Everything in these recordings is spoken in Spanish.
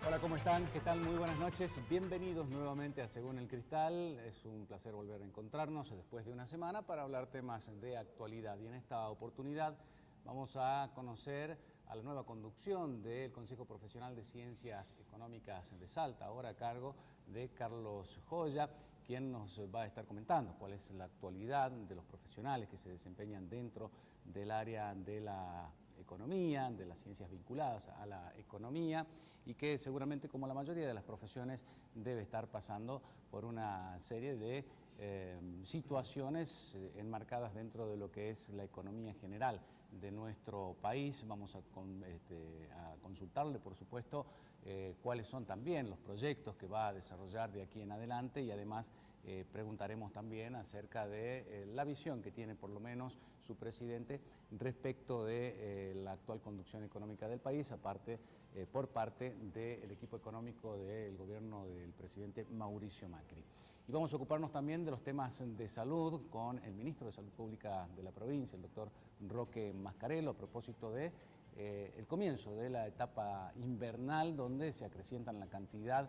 Hola, ¿cómo están? ¿Qué tal? Muy buenas noches. Bienvenidos nuevamente a Según el Cristal. Es un placer volver a encontrarnos después de una semana para hablar temas de actualidad. Y en esta oportunidad vamos a conocer a la nueva conducción del Consejo Profesional de Ciencias Económicas de Salta, ahora a cargo de Carlos Joya, quien nos va a estar comentando cuál es la actualidad de los profesionales que se desempeñan dentro del área de la economía, de las ciencias vinculadas a la economía y que seguramente, como la mayoría de las profesiones, debe estar pasando por una serie de situaciones enmarcadas dentro de lo que es la economía general de nuestro país. Vamos a consultarle, por supuesto, cuáles son también los proyectos que va a desarrollar de aquí en adelante y además preguntaremos también acerca de la visión que tiene por lo menos su presidente respecto de la actual conducción económica del país, aparte por parte del equipo económico del gobierno del presidente Mauricio Macri. Y vamos a ocuparnos también de los temas de salud con el ministro de Salud Pública de la provincia, el doctor Roque Mascarello, a propósito de el comienzo de la etapa invernal, donde se acrecientan la cantidad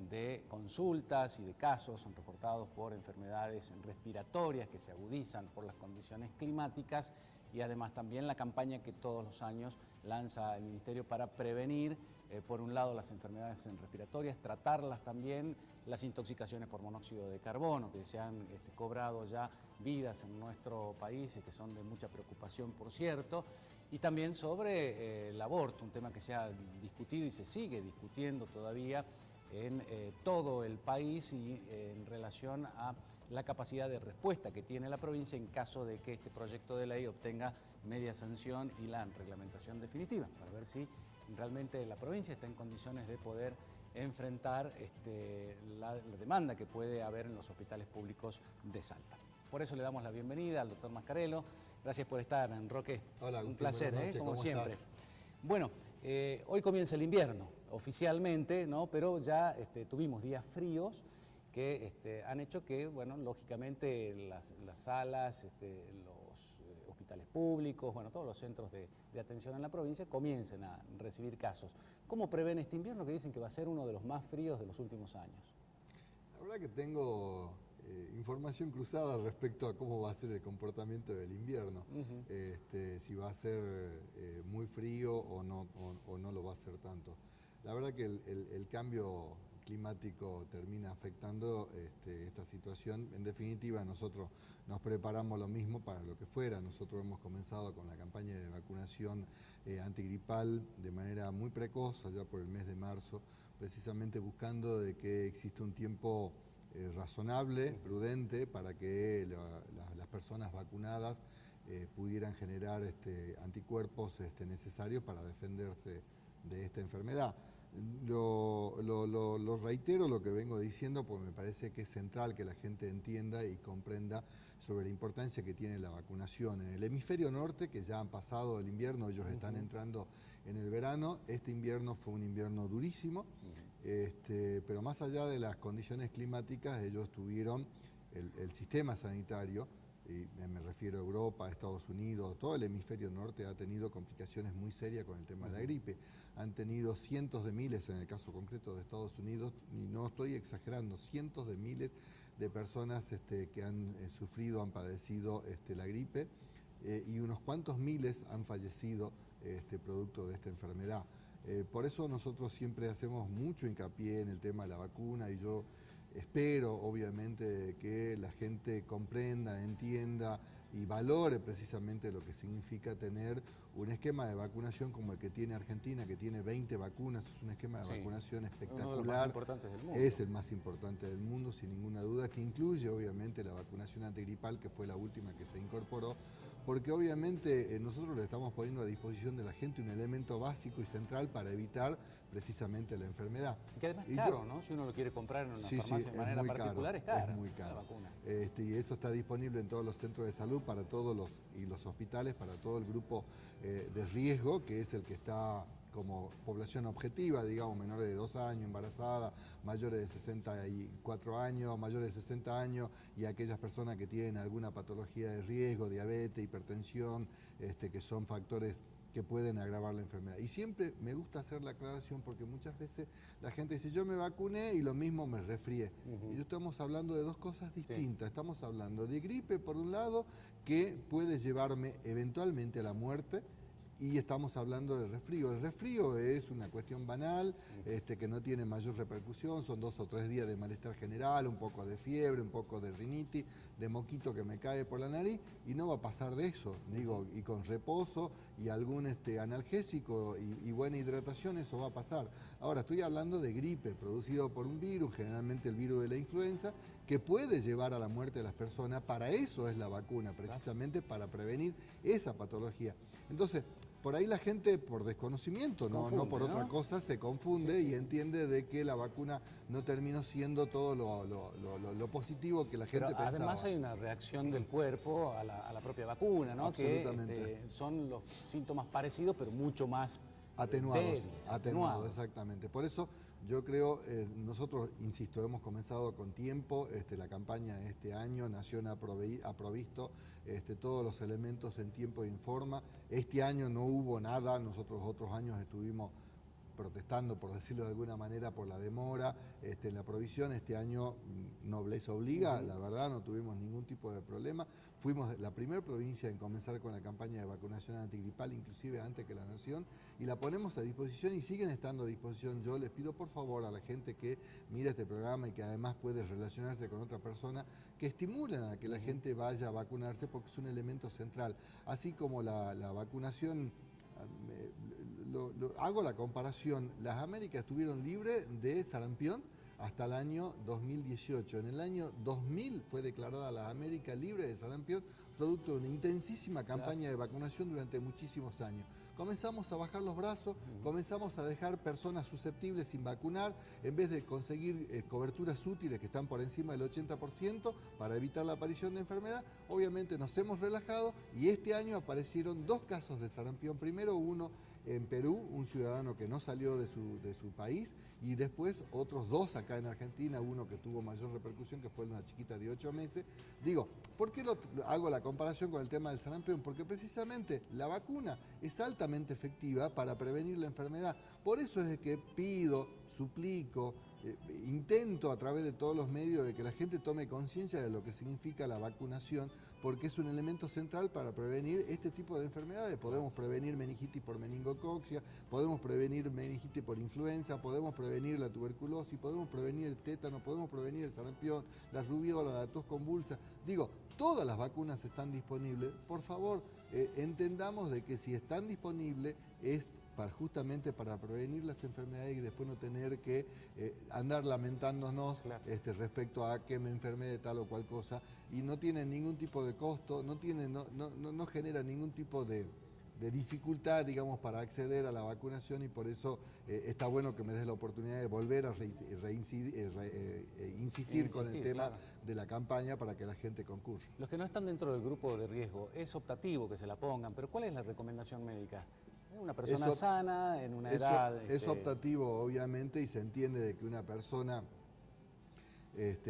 de consultas y de casos reportados por enfermedades respiratorias que se agudizan por las condiciones climáticas y además también la campaña que todos los años lanza el Ministerio para prevenir, por un lado, las enfermedades respiratorias, tratarlas también, las intoxicaciones por monóxido de carbono, que se han cobrado ya vidas en nuestro país y que son de mucha preocupación, por cierto, y también sobre el aborto, un tema que se ha discutido y se sigue discutiendo todavía en todo el país y en relación a la capacidad de respuesta que tiene la provincia en caso de que este proyecto de ley obtenga media sanción y la reglamentación definitiva, para ver si realmente la provincia está en condiciones de poder enfrentar la demanda que puede haber en los hospitales públicos de Salta. Por eso le damos la bienvenida al doctor Mascarello. Gracias por estar, Roque. Hola, Agustín, un placer, buenas noches, como ¿cómo siempre. estás? Bueno, hoy comienza el invierno, oficialmente, ¿no? Pero ya tuvimos días fríos que han hecho que, bueno, lógicamente las salas, los hospitales públicos, bueno, todos los centros de atención en la provincia comiencen a recibir casos. ¿Cómo prevén este invierno que dicen que va a ser uno de los más fríos de los últimos años? La verdad que tengo información cruzada respecto a cómo va a ser el comportamiento del invierno. Si va a ser muy frío o no lo va a ser tanto. La verdad que el cambio climático termina afectando esta situación. En definitiva, nosotros nos preparamos lo mismo para lo que fuera. Nosotros hemos comenzado con la campaña de vacunación antigripal de manera muy precoz, allá por el mes de marzo, precisamente buscando de que exista un tiempo razonable, prudente, para que las personas vacunadas pudieran generar anticuerpos necesarios para defenderse de esta enfermedad. Lo reitero lo que vengo diciendo, porque me parece que es central que la gente entienda y comprenda sobre la importancia que tiene la vacunación. En el hemisferio norte, que ya han pasado el invierno, ellos están entrando en el verano. Este invierno fue un invierno durísimo, pero más allá de las condiciones climáticas, ellos tuvieron el sistema sanitario, y me refiero a Europa, a Estados Unidos, todo el hemisferio norte ha tenido complicaciones muy serias con el tema de la gripe. Han tenido cientos de miles, en el caso concreto de Estados Unidos, y no estoy exagerando, cientos de miles de personas que han sufrido, han padecido la gripe, y unos cuantos miles han fallecido producto de esta enfermedad. Por eso nosotros siempre hacemos mucho hincapié en el tema de la vacuna, y yo espero, obviamente, que la gente comprenda, entienda y valore precisamente lo que significa tener un esquema de vacunación como el que tiene Argentina, que tiene 20 vacunas. Es un esquema de vacunación espectacular. Uno de los más importantes del mundo. Es el más importante del mundo, sin ninguna duda, que incluye, obviamente, la vacunación antigripal, que fue la última que se incorporó, porque obviamente nosotros le estamos poniendo a disposición de la gente un elemento básico y central para evitar precisamente la enfermedad. Y que además es caro, ¿no? Si uno lo quiere comprar en una farmacia de manera particular, es caro. Es muy caro. La vacuna. Y eso está disponible en todos los centros de salud, para todos los hospitales, para todo el grupo de riesgo, que es el que está como población objetiva, digamos, menores de 2 años, embarazada, mayores de 64 años, mayores de 60 años, y aquellas personas que tienen alguna patología de riesgo, diabetes, hipertensión, que son factores que pueden agravar la enfermedad. Y siempre me gusta hacer la aclaración porque muchas veces la gente dice, yo me vacuné y lo mismo me resfrié. Y estamos hablando de dos cosas distintas. Estamos hablando de gripe, por un lado, que puede llevarme eventualmente a la muerte, y estamos hablando del resfrío. El resfrío es una cuestión banal, que no tiene mayor repercusión, son 2 o 3 días de malestar general, un poco de fiebre, un poco de rinitis, de moquito que me cae por la nariz, y no va a pasar de eso, digo, y con reposo y algún analgésico y buena hidratación eso va a pasar. Ahora, estoy hablando de gripe producido por un virus, generalmente el virus de la influenza, que puede llevar a la muerte de las personas. Para eso es la vacuna, precisamente para prevenir esa patología. Entonces, por ahí la gente, por desconocimiento, no por otra cosa, se confunde y entiende de que la vacuna no terminó siendo todo lo positivo que la gente pensaba. Además hay una reacción del cuerpo a la propia vacuna, ¿no? Absolutamente. Que son los síntomas parecidos, pero mucho más atenuados, exactamente. Por eso yo creo, nosotros, insisto, hemos comenzado con tiempo, la campaña de este año, Nación ha provisto todos los elementos en tiempo y en forma. Este año no hubo nada, nosotros otros años estuvimos protestando, por decirlo de alguna manera, por la demora en la provisión. Este año nobleza obliga, la verdad, no tuvimos ningún tipo de problema. Fuimos la primera provincia en comenzar con la campaña de vacunación antigripal, inclusive antes que la Nación, y la ponemos a disposición y siguen estando a disposición. Yo les pido por favor a la gente que mira este programa y que además puede relacionarse con otra persona, que estimulen a que la gente vaya a vacunarse porque es un elemento central. Así como la vacunación, hago la comparación, las Américas estuvieron libres de sarampión hasta el año 2018. En el año 2000 fue declarada las Américas libre de sarampión, producto de una intensísima campaña de vacunación durante muchísimos años. Comenzamos a bajar los brazos, comenzamos a dejar personas susceptibles sin vacunar, en vez de conseguir coberturas útiles que están por encima del 80% para evitar la aparición de enfermedad. Obviamente nos hemos relajado y este año aparecieron 2 casos de sarampión. Primero uno en Perú, un ciudadano que no salió de su país, y después otros 2 acá en Argentina, uno que tuvo mayor repercusión, que fue una chiquita de 8 meses. Digo, ¿por qué hago la comparación con el tema del sarampión? Porque precisamente la vacuna es altamente efectiva para prevenir la enfermedad. Por eso es que pido, suplico, intento a través de todos los medios de que la gente tome conciencia de lo que significa la vacunación, porque es un elemento central para prevenir este tipo de enfermedades. Podemos prevenir meningitis por meningococcus, podemos prevenir meningitis por influenza, podemos prevenir la tuberculosis, podemos prevenir el tétano, podemos prevenir el sarampión, la rubiola, la tos convulsa. Digo, todas las vacunas están disponibles. Por favor, entendamos de que si están disponibles es justamente para prevenir las enfermedades y después no tener que andar lamentándonos respecto a que me enfermé de tal o cual cosa, y no tiene ningún tipo de costo, no genera ningún tipo de dificultad, digamos, para acceder a la vacunación, y por eso está bueno que me des la oportunidad de volver a insistir con el tema de la campaña para que la gente concurra. Los que no están dentro del grupo de riesgo, es optativo que se la pongan, pero ¿cuál es la recomendación médica? Una persona sana, en una edad... Es optativo, obviamente, y se entiende de que una persona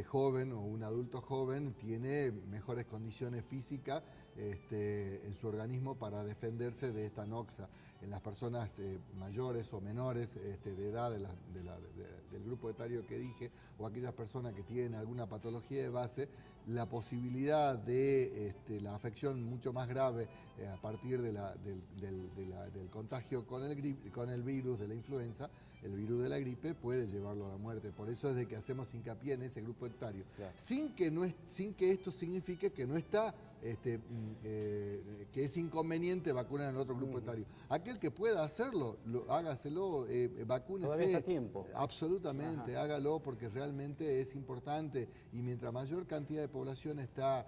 joven o un adulto joven tiene mejores condiciones físicas en su organismo para defenderse de esta noxa. En las personas mayores o menores de edad del grupo etario que dije, o aquellas personas que tienen alguna patología de base, la posibilidad de la afección mucho más grave a partir del contagio con el virus de la influenza, el virus de la gripe, puede llevarlo a la muerte. Por eso es de que hacemos hincapié en ese grupo etario, sin que esto signifique que no está que es inconveniente vacunar en el otro grupo etario. Aquel que pueda hacerlo, hágaselo, vacúnese. Todavía está a tiempo. Absolutamente, hágalo, porque realmente es importante, y mientras mayor cantidad de población está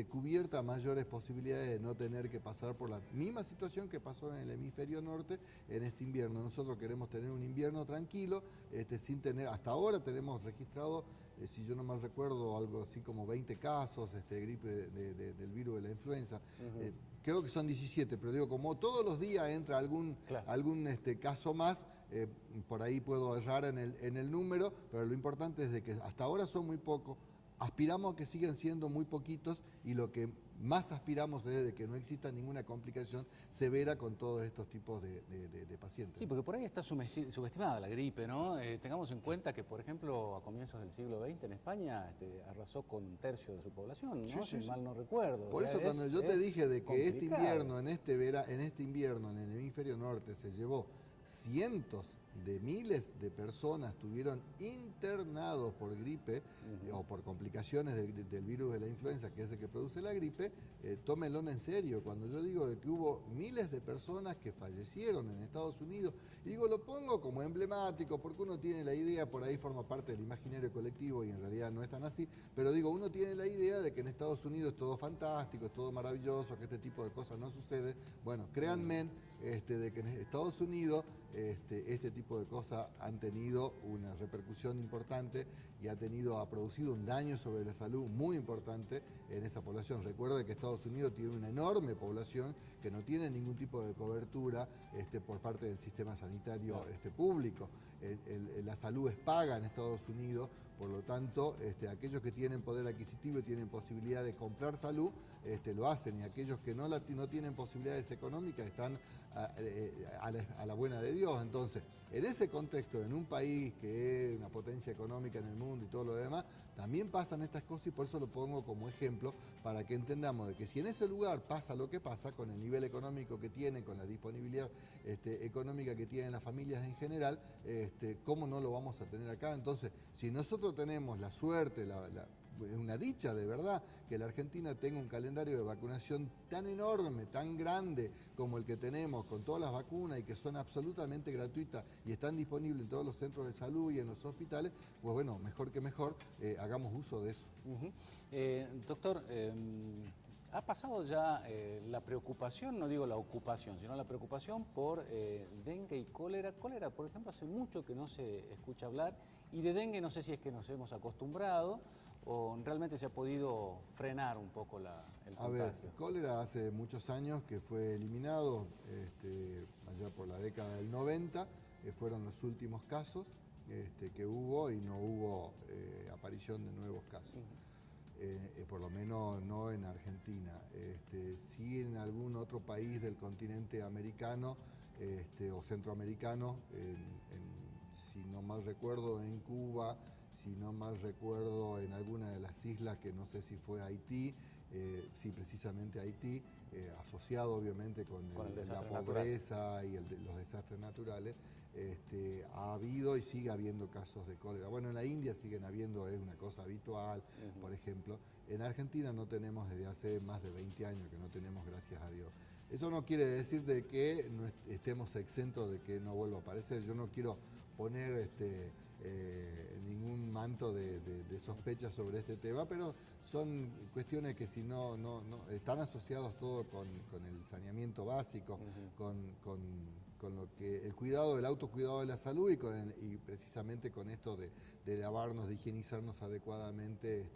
cubierta, mayores posibilidades de no tener que pasar por la misma situación que pasó en el hemisferio norte en este invierno. Nosotros queremos tener un invierno tranquilo, sin tener, hasta ahora tenemos registrado, si yo no mal recuerdo, algo así como 20 casos de gripe del virus de la influenza. Creo que son 17, pero digo, como todos los días entra algún caso más, por ahí puedo errar en el número, pero lo importante es de que hasta ahora son muy pocos, aspiramos a que sigan siendo muy poquitos, y lo que más aspiramos es de que no exista ninguna complicación severa con todos estos tipos de pacientes. Sí, porque por ahí está subestimada la gripe, ¿no? Tengamos en cuenta que, por ejemplo, a comienzos del siglo XX en España arrasó con 1/3 de su población, ¿no? Sí, Si mal no recuerdo. Por eso cuando yo te dije de que complicado. este invierno en el hemisferio norte se llevó cientos de miles de personas estuvieron internados por gripe o por complicaciones del virus de la influenza, que es el que produce la gripe, tómenlo en serio. Cuando yo digo de que hubo miles de personas que fallecieron en Estados Unidos, y digo, lo pongo como emblemático porque uno tiene la idea, por ahí forma parte del imaginario colectivo y en realidad no es tan así, pero digo, uno tiene la idea de que en Estados Unidos es todo fantástico, es todo maravilloso, que este tipo de cosas no sucede. Bueno, créanme de que en Estados Unidos este tipo de cosas han tenido una repercusión importante y ha producido un daño sobre la salud muy importante en esa población. Recuerda que Estados Unidos tiene una enorme población que no tiene ningún tipo de cobertura por parte del sistema sanitario público. La salud es paga en Estados Unidos, por lo tanto, aquellos que tienen poder adquisitivo y tienen posibilidad de comprar salud, lo hacen, y aquellos que no tienen posibilidades económicas están a la buena de Dios. Entonces, en ese contexto, en un país que es una potencia económica en el mundo y todo lo demás, también pasan estas cosas, y por eso lo pongo como ejemplo para que entendamos de que si en ese lugar pasa lo que pasa, con el nivel económico que tienen, con la disponibilidad económica que tienen las familias en general, ¿cómo no lo vamos a tener acá? Entonces, si nosotros tenemos la suerte, es una dicha de verdad que la Argentina tenga un calendario de vacunación tan enorme, tan grande como el que tenemos, con todas las vacunas y que son absolutamente gratuitas y están disponibles en todos los centros de salud y en los hospitales, pues bueno, mejor que mejor, hagamos uso de eso. Doctor, ¿ha pasado ya la preocupación, no digo la ocupación, sino la preocupación por dengue y cólera? Cólera, por ejemplo, hace mucho que no se escucha hablar, y de dengue no sé si es que nos hemos acostumbrado o realmente se ha podido frenar un poco el contagio. A ver, cólera hace muchos años que fue eliminado, allá por la década del 90, fueron los últimos casos que hubo, y no hubo aparición de nuevos casos. Por lo menos no en Argentina. Sí en algún otro país del continente americano o centroamericano, si no mal recuerdo en Cuba, si no mal recuerdo en alguna de las islas, que no sé si fue Haití, sí, precisamente Haití, asociado obviamente con la pobreza y los desastres naturales, ha habido y sigue habiendo casos de cólera. Bueno, en la India siguen habiendo, es una cosa habitual, por ejemplo. En Argentina no tenemos desde hace más de 20 años que no tenemos, gracias a Dios. Eso no quiere decir de que no estemos exentos de que no vuelva a aparecer. Yo no quiero poner ningún manto de sospecha sobre este tema, pero son cuestiones que si no están asociados todo con el saneamiento básico, con lo que el cuidado, el autocuidado de la salud y precisamente con esto de lavarnos, de higienizarnos adecuadamente,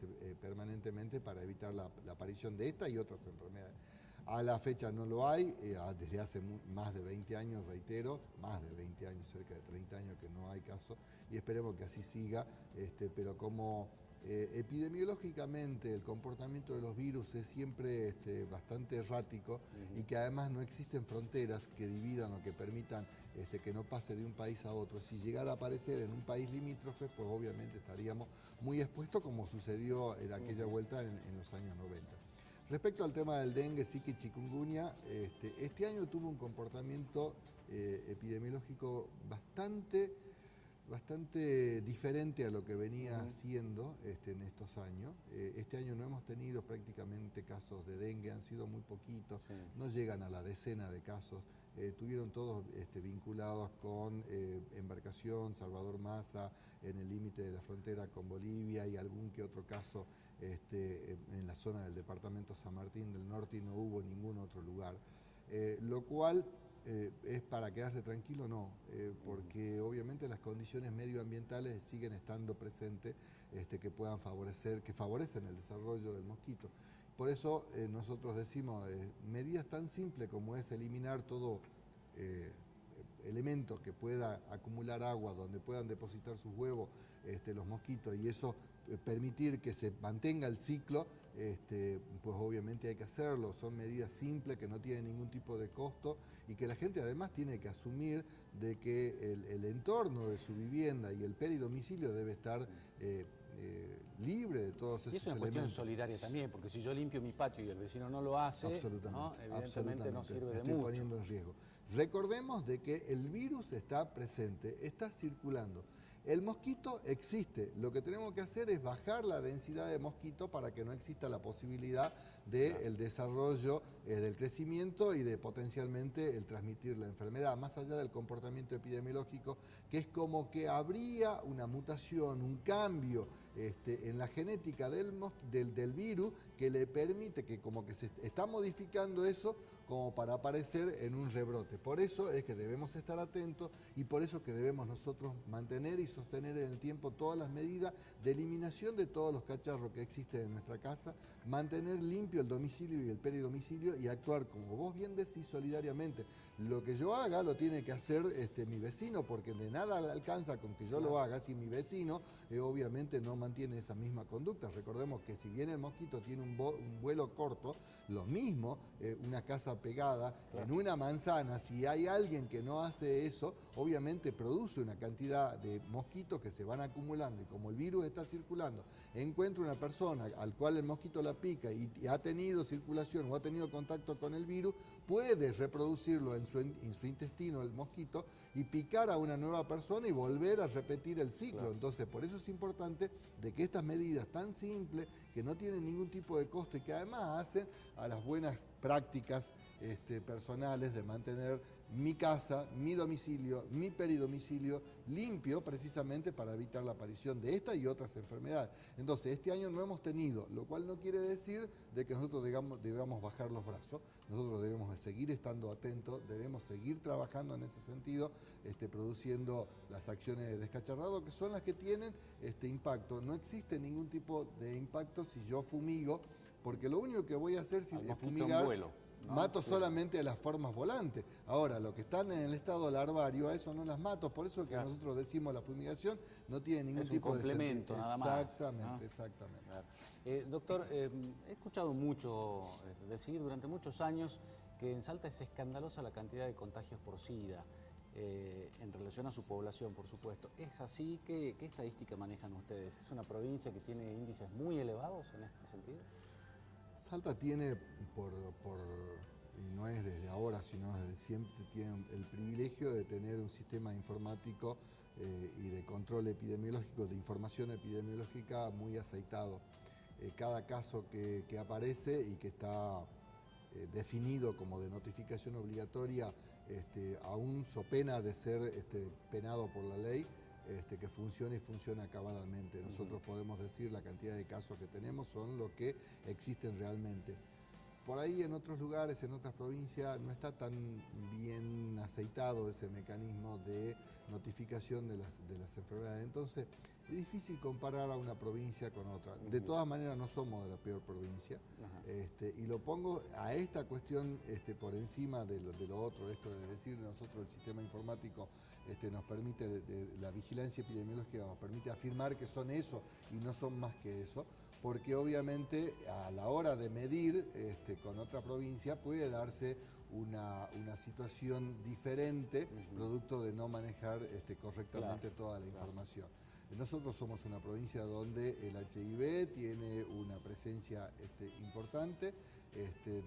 permanentemente, para evitar la aparición de esta y otras enfermedades. A la fecha no lo hay, desde hace más de 20 años, reitero, más de 20 años, cerca de 30 años que no hay caso, y esperemos que así siga, pero como epidemiológicamente el comportamiento de los virus es siempre bastante errático, y que además no existen fronteras que dividan o que permitan que no pase de un país a otro. Si llegara a aparecer en un país limítrofe, pues obviamente estaríamos muy expuestos, como sucedió en aquella vuelta en los años 90. Respecto al tema del dengue, zika y chikungunya, este año tuvo un comportamiento epidemiológico bastante diferente a lo que venía siendo en estos años. Este año no hemos tenido prácticamente casos de dengue, han sido muy poquitos, no llegan a la decena de casos. Tuvieron todos vinculados con embarcación, Salvador Massa, en el límite de la frontera con Bolivia, y algún que otro caso en la zona del departamento San Martín del Norte, y no hubo ningún otro lugar. Lo cual es para quedarse tranquilo, no, porque obviamente las condiciones medioambientales siguen estando presentes, que puedan favorecer, que favorecen el desarrollo del mosquito. Por eso nosotros decimos medidas tan simples como es eliminar todo elemento que pueda acumular agua, donde puedan depositar sus huevos los mosquitos, y eso permitir que se mantenga el ciclo, pues obviamente hay que hacerlo. Son medidas simples que no tienen ningún tipo de costo y que la gente además tiene que asumir de que el entorno de su vivienda y el peridomicilio debe estar libre de todos esos elementos. Y es una cuestión solidaria también, porque si yo limpio mi patio y el vecino no lo hace, absolutamente, ¿no? Evidentemente no sirve de estoy mucho. poniendo en riesgo. Recordemos de que el virus está presente, está circulando. El mosquito existe, lo que tenemos que hacer es bajar la densidad de mosquito para que no exista la posibilidad del desarrollo, del crecimiento y de potencialmente el transmitir la enfermedad, más allá del comportamiento epidemiológico, que es como que habría una mutación, un cambio en la genética del virus que le permite, que como que se está modificando eso como para aparecer en un rebrote. Por eso es que debemos estar atentos y por eso que debemos nosotros mantener y sostener en el tiempo todas las medidas de eliminación de todos los cacharros que existen en nuestra casa, mantener limpio el domicilio y el peridomicilio y actuar, como vos bien decís, solidariamente. Lo que yo haga lo tiene que hacer mi vecino, porque de nada alcanza con que yo lo haga si mi vecino obviamente no mantiene esa misma conducta. Recordemos que si bien el mosquito tiene un vuelo corto, lo mismo, una casa pegada en una manzana, si hay alguien que no hace eso, obviamente produce una cantidad de mosquitos que se van acumulando, y como el virus está circulando, encuentra una persona al cual el mosquito la pica y ha tenido circulación o ha tenido contacto con el virus, puede reproducirlo en su intestino el mosquito y picar a una nueva persona y volver a repetir el ciclo. Entonces, por eso es importante de que estas medidas tan simples, que no tienen ningún tipo de costo y que además hacen a las buenas prácticas personales de mantener mi casa, mi domicilio, mi peridomicilio limpio, precisamente para evitar la aparición de esta y otras enfermedades. Entonces, este año no hemos tenido, lo cual no quiere decir de que nosotros debamos bajar los brazos. Nosotros debemos seguir estando atentos, debemos seguir trabajando en ese sentido, produciendo las acciones de descacharrado, que son las que tienen impacto. No existe ningún tipo de impacto si yo fumigo, porque lo único que voy a hacer si es fumigar, mato solamente a las formas volantes. Ahora, los que están en el estado larvario, a eso no las mato. Por eso es que nosotros decimos la fumigación no tiene ningún tipo de complemento, nada más. Exactamente, exactamente. Claro. Doctor, he escuchado mucho decir durante muchos años que en Salta es escandalosa la cantidad de contagios por SIDA, en relación a su población, por supuesto. ¿Es así? ¿Qué estadística manejan ustedes? ¿Es una provincia que tiene índices muy elevados en este sentido? Salta tiene, y no es desde ahora, sino desde siempre, tiene el privilegio de tener un sistema informático y de control epidemiológico, de información epidemiológica muy aceitado. Cada caso que aparece y que está definido como de notificación obligatoria, aún so pena de ser penado por la ley, que funcione y funcione acabadamente. Nosotros podemos decir la cantidad de casos que tenemos son lo que existen realmente. Por ahí en otros lugares, en otras provincias, no está tan bien aceitado ese mecanismo de notificación de las enfermedades. Entonces, es difícil comparar a una provincia con otra. De todas maneras, no somos de la peor provincia. Y lo pongo a esta cuestión por encima de lo otro. Esto es decir, nosotros el sistema informático nos permite, la vigilancia epidemiológica nos permite afirmar que son eso y no son más que eso, porque obviamente a la hora de medir con otra provincia puede darse una situación diferente, producto de no manejar correctamente toda la información. Nosotros somos una provincia donde el HIV tiene una presencia importante,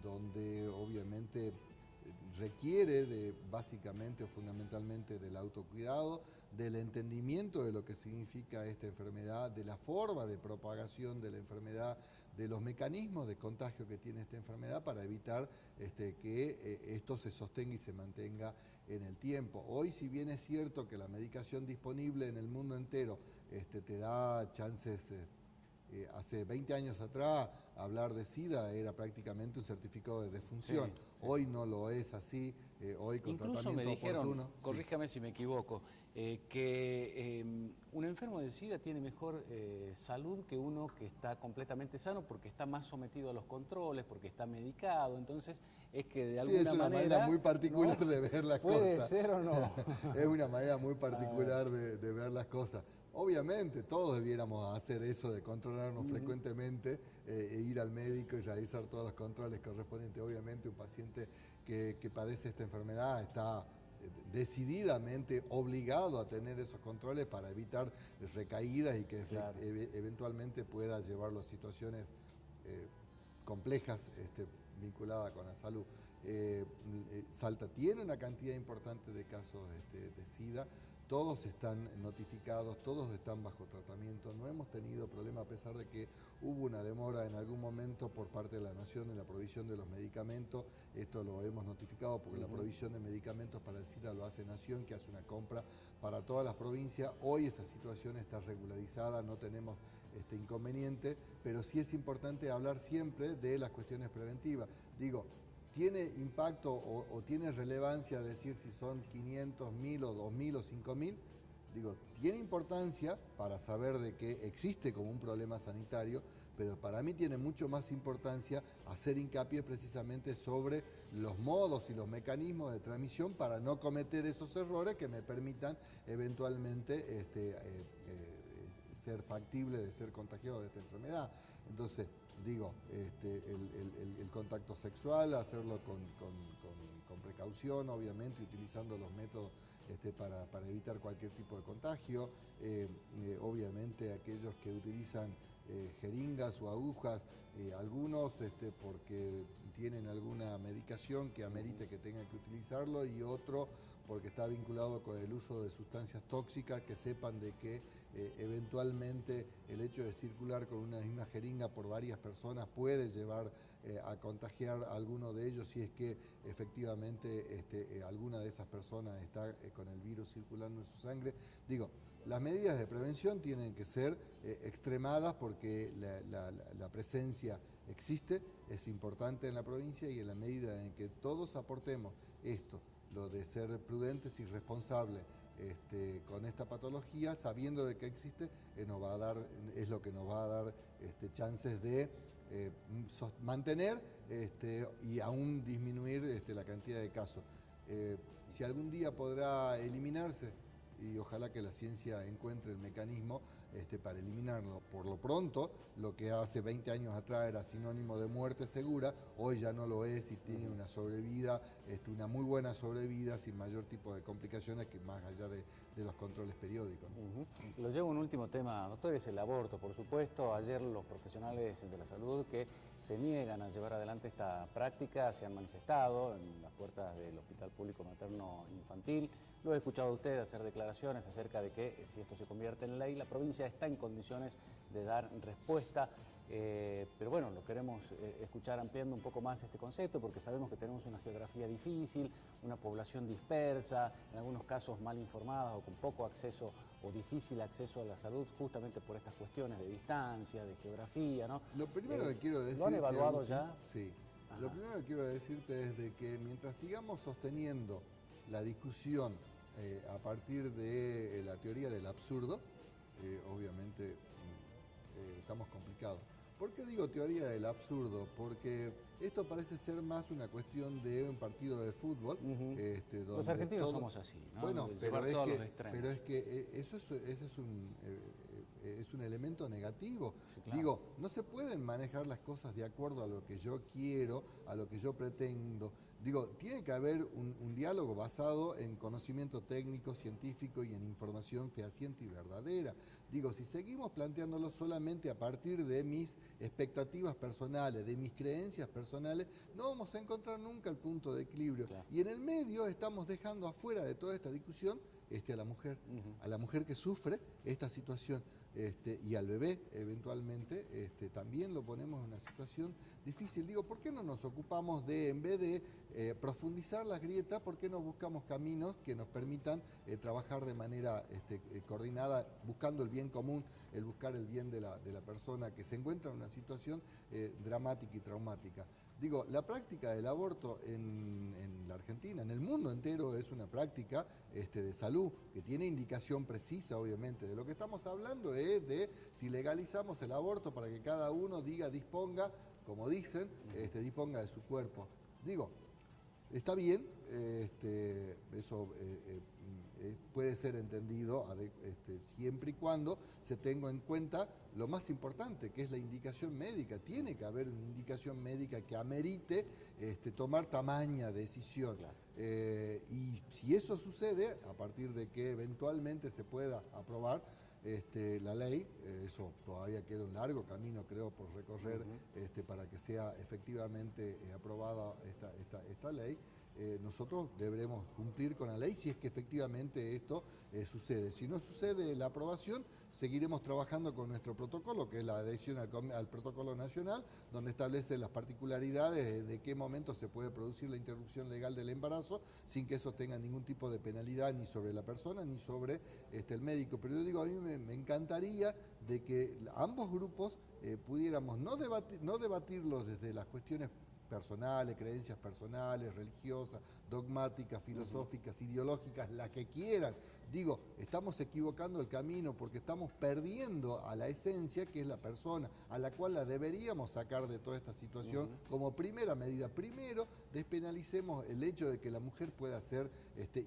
donde obviamente requiere básicamente o fundamentalmente del autocuidado, del entendimiento de lo que significa esta enfermedad, de la forma de propagación de la enfermedad, de los mecanismos de contagio que tiene esta enfermedad para evitar que esto se sostenga y se mantenga en el tiempo. Hoy, si bien es cierto que la medicación disponible en el mundo entero te da chances, hace 20 años atrás hablar de SIDA era prácticamente un certificado de defunción. Sí. Hoy no lo es así, hoy con incluso tratamiento me dijeron, oportuno. Corríjame si me equivoco, que un enfermo de SIDA tiene mejor salud que uno que está completamente sano porque está más sometido a los controles, porque está medicado. Entonces, es que de alguna manera... Sí, es una manera muy particular, ¿no?, de ver las cosas. ¿Puede ser o no? Es una manera muy particular de ver las cosas. Obviamente, todos debiéramos hacer eso de controlarnos frecuentemente e ir al médico y realizar todos los controles correspondientes. Obviamente, un paciente que padece esta enfermedad está decididamente obligado a tener esos controles para evitar recaídas y que eventualmente pueda llevarlo a situaciones complejas vinculadas con la salud. Salta tiene una cantidad importante de casos de SIDA. Todos están notificados, todos están bajo tratamiento. No hemos tenido problema, a pesar de que hubo una demora en algún momento por parte de la Nación en la provisión de los medicamentos. Esto lo hemos notificado porque la provisión de medicamentos para el SIDA lo hace Nación, que hace una compra para todas las provincias. Hoy esa situación está regularizada, no tenemos inconveniente, pero sí es importante hablar siempre de las cuestiones preventivas. Digo, ¿tiene impacto o tiene relevancia decir si son 500, 1000 o 2000 o 5000? Digo, tiene importancia para saber de que existe como un problema sanitario, pero para mí tiene mucho más importancia hacer hincapié precisamente sobre los modos y los mecanismos de transmisión para no cometer esos errores que me permitan eventualmente ser factible de ser contagiado de esta enfermedad. Entonces, digo, el contacto sexual, hacerlo con precaución, obviamente, utilizando los métodos para evitar cualquier tipo de contagio. Obviamente, aquellos que utilizan jeringas o agujas, algunos porque tienen alguna medicación que amerite que tengan que utilizarlo, y otro porque está vinculado con el uso de sustancias tóxicas, que sepan de que eventualmente el hecho de circular con una misma jeringa por varias personas puede llevar a contagiar a alguno de ellos si es que efectivamente alguna de esas personas está con el virus circulando en su sangre. Digo, las medidas de prevención tienen que ser extremadas porque la presencia existe, es importante en la provincia, y en la medida en que todos aportemos esto, lo de ser prudentes y responsables con esta patología, sabiendo de que existe, es lo que nos va a dar chances de mantener y aún disminuir la cantidad de casos. Si algún día podrá eliminarse, y ojalá que la ciencia encuentre el mecanismo para eliminarlo. Por lo pronto, lo que hace 20 años atrás era sinónimo de muerte segura, hoy ya no lo es y tiene una sobrevida, una muy buena sobrevida, sin mayor tipo de complicaciones, que más allá de los controles periódicos. Lo llevo a un último tema, doctor, es el aborto, por supuesto. Ayer los profesionales de la salud que se niegan a llevar adelante esta práctica se han manifestado en las puertas del Hospital Público Materno Infantil. Lo he escuchado a usted hacer declaraciones acerca de que si esto se convierte en ley, la provincia está en condiciones de dar respuesta. Pero bueno, lo queremos escuchar ampliando un poco más este concepto, porque sabemos que tenemos una geografía difícil, una población dispersa, en algunos casos mal informada o con poco acceso o difícil acceso a la salud, justamente por estas cuestiones de distancia, de geografía, ¿no? Lo primero que quiero decirte, ¿lo han evaluado ya? Sí. Ajá. Lo primero que quiero decirte es de que mientras sigamos sosteniendo la discusión a partir de la teoría del absurdo, obviamente estamos complicados. ¿Por qué digo teoría del absurdo? Porque esto parece ser más una cuestión de un partido de fútbol. Donde los argentinos somos así, ¿no? Bueno, pero es que eso es un elemento negativo. Sí, claro. Digo, no se pueden manejar las cosas de acuerdo a lo que yo quiero, a lo que yo pretendo. Digo, tiene que haber un diálogo basado en conocimiento técnico, científico y en información fehaciente y verdadera. Digo, si seguimos planteándolo solamente a partir de mis expectativas personales, de mis creencias personales, no vamos a encontrar nunca el punto de equilibrio. Claro. Y en el medio estamos dejando afuera de toda esta discusión a la mujer que sufre esta situación. Y al bebé, eventualmente, también lo ponemos en una situación difícil. Digo, ¿por qué no nos ocupamos de, en vez de profundizar las grietas, por qué no buscamos caminos que nos permitan trabajar de manera coordinada, buscando el bien común, el buscar el bien de la persona que se encuentra en una situación dramática y traumática? Digo, la práctica del aborto en la Argentina, en el mundo entero, es una práctica de salud que tiene indicación precisa, obviamente. De lo que estamos hablando es de si legalizamos el aborto para que cada uno disponga, como dicen, disponga de su cuerpo. Digo, está bien, eso puede ser entendido siempre y cuando se tenga en cuenta lo más importante, que es la indicación médica. Tiene que haber una indicación médica que amerite tomar tamaña decisión. Claro. Y si eso sucede, a partir de que eventualmente se pueda aprobar la ley, eso todavía queda un largo camino, creo, por recorrer para que sea efectivamente aprobada esta ley. Nosotros deberemos cumplir con la ley si es que efectivamente esto sucede. Si no sucede la aprobación, seguiremos trabajando con nuestro protocolo, que es la adhesión al protocolo nacional, donde establece las particularidades de qué momento se puede producir la interrupción legal del embarazo sin que eso tenga ningún tipo de penalidad ni sobre la persona ni sobre el médico. Pero yo digo, a mí me encantaría de que ambos grupos pudiéramos no debatirlos desde las cuestiones personales, creencias personales, religiosas, dogmáticas, filosóficas, ideológicas, las que quieran. Digo, estamos equivocando el camino porque estamos perdiendo a la esencia, que es la persona, a la cual la deberíamos sacar de toda esta situación como primera medida. Primero, despenalicemos el hecho de que la mujer pueda ser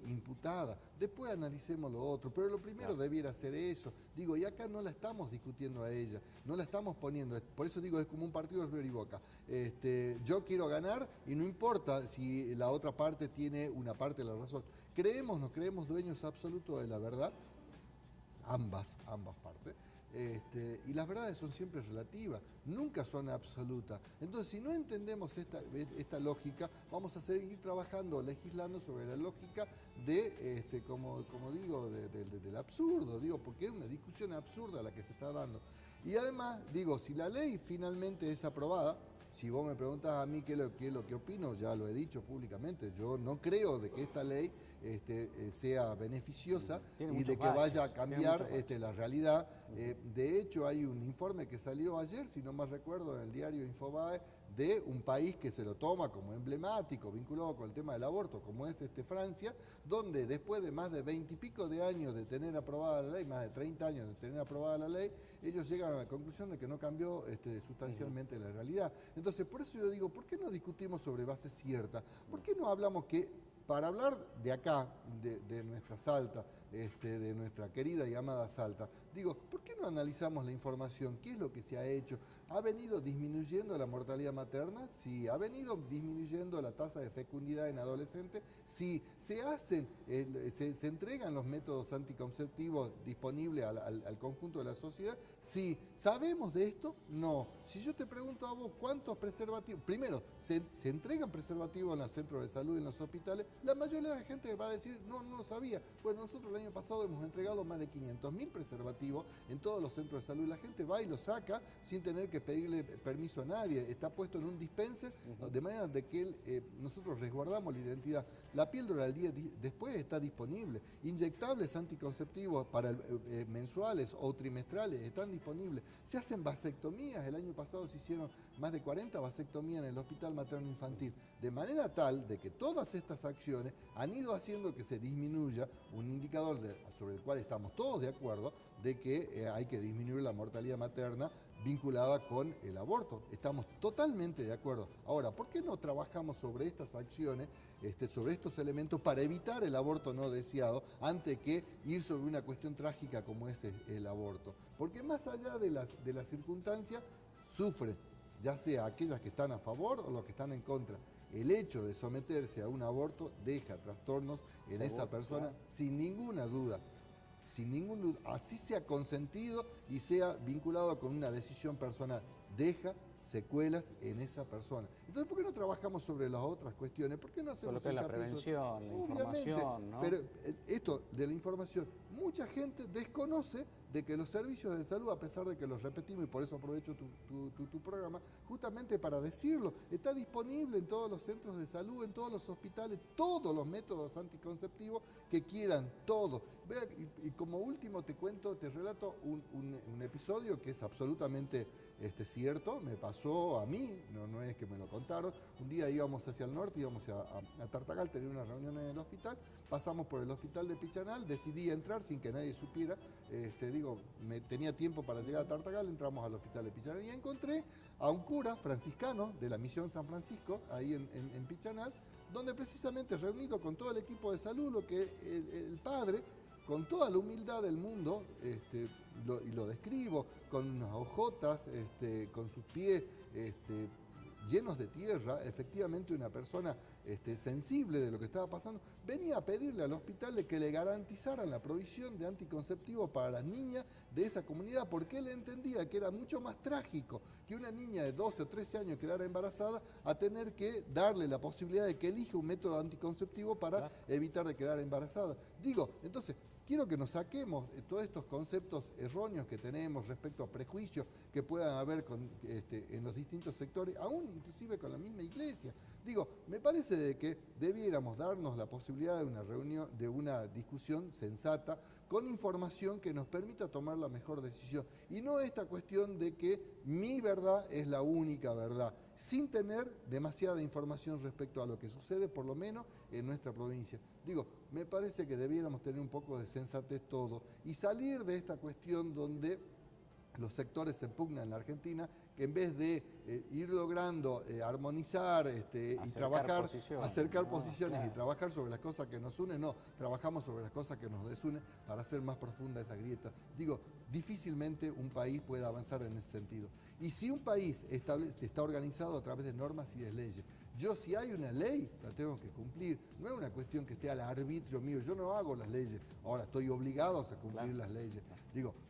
imputada. Después analicemos lo otro, pero lo primero debiera ser eso. Digo, y acá no la estamos discutiendo a ella, no la estamos poniendo. Por eso digo, es como un partido de River y Boca. Yo quiero ganar y no importa si la otra parte tiene una parte de la razón. Nos creemos dueños absolutos de la verdad, ambas partes. Y las verdades son siempre relativas, nunca son absolutas. Entonces, si no entendemos esta lógica, vamos a seguir trabajando, legislando sobre la lógica como digo, del absurdo, digo, porque es una discusión absurda la que se está dando. Y además, digo, si la ley finalmente es aprobada, si vos me preguntas a mí qué es lo que opino, ya lo he dicho públicamente, yo no creo de que esta ley sea beneficiosa y de que vaya a cambiar la realidad. De hecho, hay un informe que salió ayer, si no mal recuerdo, en el diario Infobae, de un país que se lo toma como emblemático, vinculado con el tema del aborto, como es Francia, donde después de más de 20 y pico de años de tener aprobada la ley, más de 30 años de tener aprobada la ley, ellos llegan a la conclusión de que no cambió sustancialmente la realidad. Entonces, por eso yo digo, ¿por qué no discutimos sobre bases ciertas? ¿Por qué no hablamos que, para hablar de acá, de nuestra Salta, de nuestra querida y amada Salta, digo, ¿por qué no analizamos la información? ¿Qué es lo que se ha hecho? ¿Ha venido disminuyendo la mortalidad materna? Sí. ¿Ha venido disminuyendo la tasa de fecundidad en adolescentes? Sí. ¿Se entregan los métodos anticonceptivos disponibles al conjunto de la sociedad? Sí. ¿Sabemos de esto? No. Si yo te pregunto a vos, ¿cuántos preservativos? Primero, ¿se entregan preservativos en los centros de salud y en los hospitales? La mayoría de la gente va a decir, no lo sabía. Bueno, nosotros el año pasado hemos entregado más de 500.000 preservativos en todos los centros de salud. La gente va y lo saca sin tener que pedirle permiso a nadie. Está puesto en un dispenser, de manera de que nosotros resguardamos la identidad. La píldora del día después está disponible. Inyectables anticonceptivos para mensuales o trimestrales están disponibles. Se hacen vasectomías. El año pasado se hicieron más de 40 vasectomías en el Hospital Materno Infantil. De manera tal de que todas estas acciones han ido haciendo que se disminuya un indicador sobre el cual estamos todos de acuerdo, de que hay que disminuir la mortalidad materna vinculada con el aborto. Estamos totalmente de acuerdo. Ahora, ¿por qué no trabajamos sobre estas acciones, sobre estos elementos para evitar el aborto no deseado antes que ir sobre una cuestión trágica como es el aborto? Porque más allá de las circunstancias, sufren, ya sea aquellas que están a favor o los que están en contra. El hecho de someterse a un aborto deja trastornos en esa persona sin ninguna duda. Así sea consentido y sea vinculado con una decisión personal, deja secuelas en esa persona. Entonces, ¿por qué no trabajamos sobre las otras cuestiones? ¿Por qué no hacemos la prevención, la información, ¿no? Pero esto de la información, mucha gente desconoce de que los servicios de salud, a pesar de que los repetimos, y por eso aprovecho tu programa, justamente para decirlo, está disponible en todos los centros de salud, en todos los hospitales, todos los métodos anticonceptivos que quieran, todos. Y como último te cuento, te relato un episodio que es absolutamente cierto, me pasó a mí, no es que me lo contaron. Un día íbamos hacia el norte, íbamos a Tartagal, tenía una reunión en el hospital, pasamos por el hospital de Pichanal, decidí entrar sin que nadie supiera, tenía tiempo para llegar a Tartagal, entramos al hospital de Pichanal y encontré a un cura franciscano de la Misión San Francisco, ahí en Pichanal, donde precisamente reunido con todo el equipo de salud, lo que el padre, con toda la humildad del mundo, y lo describo, con unas hojotas, con sus pies llenos de tierra, efectivamente una persona sensible de lo que estaba pasando, venía a pedirle al hospital de que le garantizaran la provisión de anticonceptivos para las niñas de esa comunidad, porque él entendía que era mucho más trágico que una niña de 12 o 13 años quedara embarazada a tener que darle la posibilidad de que elija un método anticonceptivo para evitar de quedar embarazada. Entonces, quiero que nos saquemos todos estos conceptos erróneos que tenemos respecto a prejuicios que puedan haber en los distintos sectores, aún inclusive con la misma iglesia. Me parece de que debiéramos darnos la posibilidad de una reunión, de una discusión sensata, con información que nos permita tomar la mejor decisión. Y no esta cuestión de que mi verdad es la única verdad, sin tener demasiada información respecto a lo que sucede, por lo menos en nuestra provincia. Me parece que debiéramos tener un poco de sensatez todo y salir de esta cuestión donde los sectores se impugnan en la Argentina, que en vez de ir logrando armonizar y trabajar, acercar posiciones y trabajar sobre las cosas que nos unen, no, trabajamos sobre las cosas que nos desunen para hacer más profunda esa grieta. Difícilmente un país puede avanzar en ese sentido. Y si un país está organizado a través de normas y de leyes, si hay una ley, la tengo que cumplir. No es una cuestión que esté al arbitrio mío. Yo no hago las leyes. Ahora, estoy obligado a cumplir las leyes.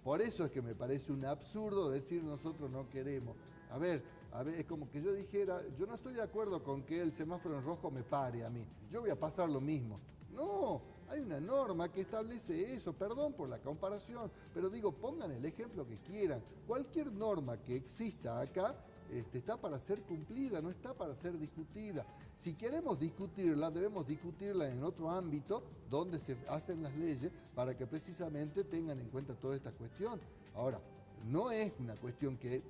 Por eso es que me parece un absurdo decir nosotros no queremos. A ver, es como que yo dijera, yo no estoy de acuerdo con que el semáforo en rojo me pare a mí. Yo voy a pasar lo mismo. No, hay una norma que establece eso. Perdón por la comparación, pero pongan el ejemplo que quieran. Cualquier norma que exista acá está para ser cumplida, no está para ser discutida. Si queremos discutirla, debemos discutirla en otro ámbito donde se hacen las leyes para que precisamente tengan en cuenta toda esta cuestión. Ahora, no es una cuestión que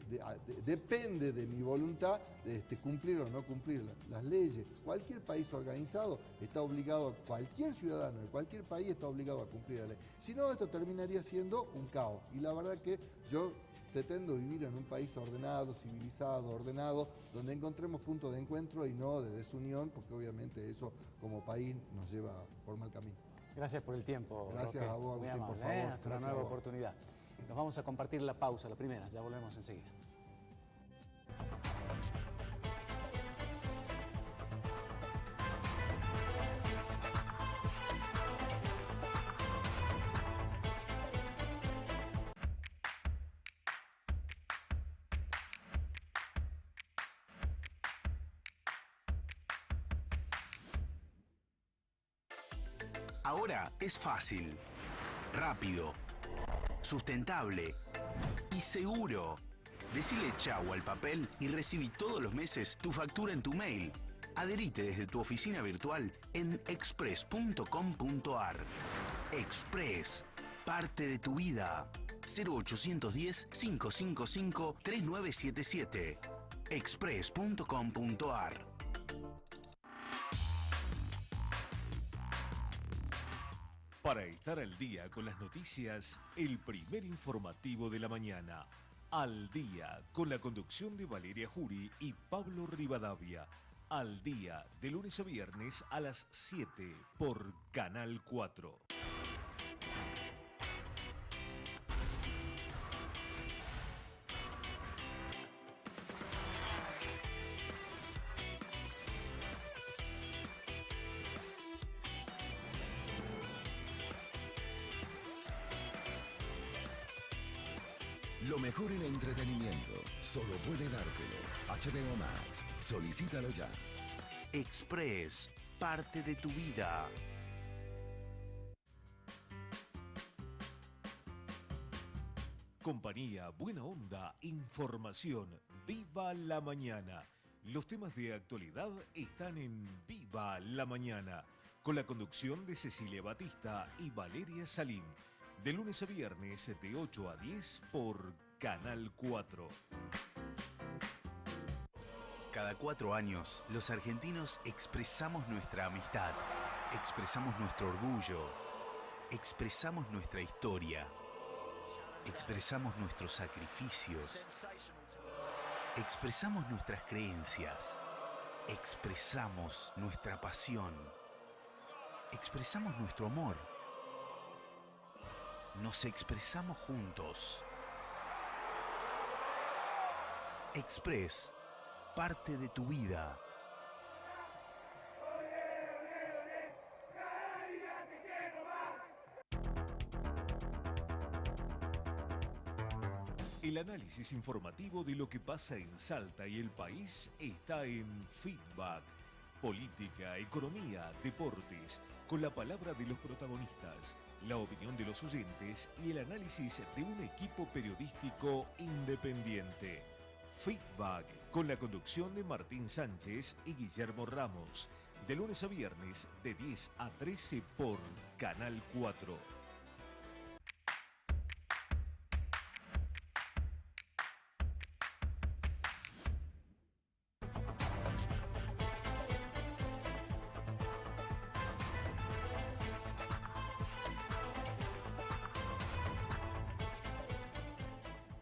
depende de mi voluntad de cumplir o no cumplir las leyes. Cualquier país organizado está obligado, cualquier ciudadano de cualquier país está obligado a cumplir la ley. Si no, esto terminaría siendo un caos. Y la verdad que yo pretendo vivir en un país ordenado, civilizado, ordenado, donde encontremos puntos de encuentro y no de desunión, porque obviamente eso como país nos lleva por mal camino. Gracias por el tiempo. Gracias a vos, Agustín, por favor. Hasta una nueva oportunidad. Nos vamos a compartir la pausa, la primera, ya volvemos enseguida. Ahora es fácil, rápido, sustentable y seguro. Decile chau al papel y recibí todos los meses tu factura en tu mail. Adherite desde tu oficina virtual en express.com.ar. Express, parte de tu vida. 0810-555-3977. express.com.ar. Para estar al día con las noticias, el primer informativo de la mañana. Al día, con la conducción de Valeria Jury y Pablo Rivadavia. Al día, de lunes a viernes a las 7 por Canal 4. Lo mejor en entretenimiento solo puede dártelo HBO Max. Solicítalo ya. Express, parte de tu vida. Compañía, buena onda, información. Viva la mañana. Los temas de actualidad están en Viva la mañana, con la conducción de Cecilia Batista y Valeria Salín. De lunes a viernes de 8 a 10 por Canal 4. Cada 4 años, los argentinos expresamos nuestra amistad, expresamos nuestro orgullo, expresamos nuestra historia, expresamos nuestros sacrificios, expresamos nuestras creencias, expresamos nuestra pasión, expresamos nuestro amor. Nos expresamos juntos. Express, parte de tu vida. El análisis informativo de lo que pasa en Salta y el país está en Feedback. Política, economía, deportes, con la palabra de los protagonistas, la opinión de los oyentes y el análisis de un equipo periodístico independiente. Feedback, con la conducción de Martín Sánchez y Guillermo Ramos, de lunes a viernes de 10 a 13 por Canal 4.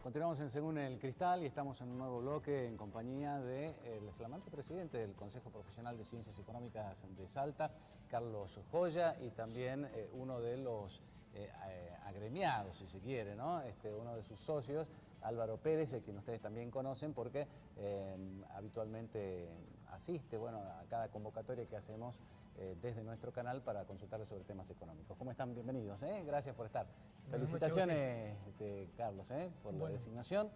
Continuamos en Según el Cristal y estamos en un nuevo bloque en compañía del flamante presidente del Consejo Profesional de Ciencias Económicas de Salta, Carlos Joya, y también uno de los agremiados, si se quiere, ¿no? Uno de sus socios, Álvaro Pérez, a quien ustedes también conocen porque habitualmente asiste, a cada convocatoria que hacemos desde nuestro canal para consultarles sobre temas económicos. ¿Cómo están? Bienvenidos, gracias por estar. Felicitaciones, Carlos, por la designación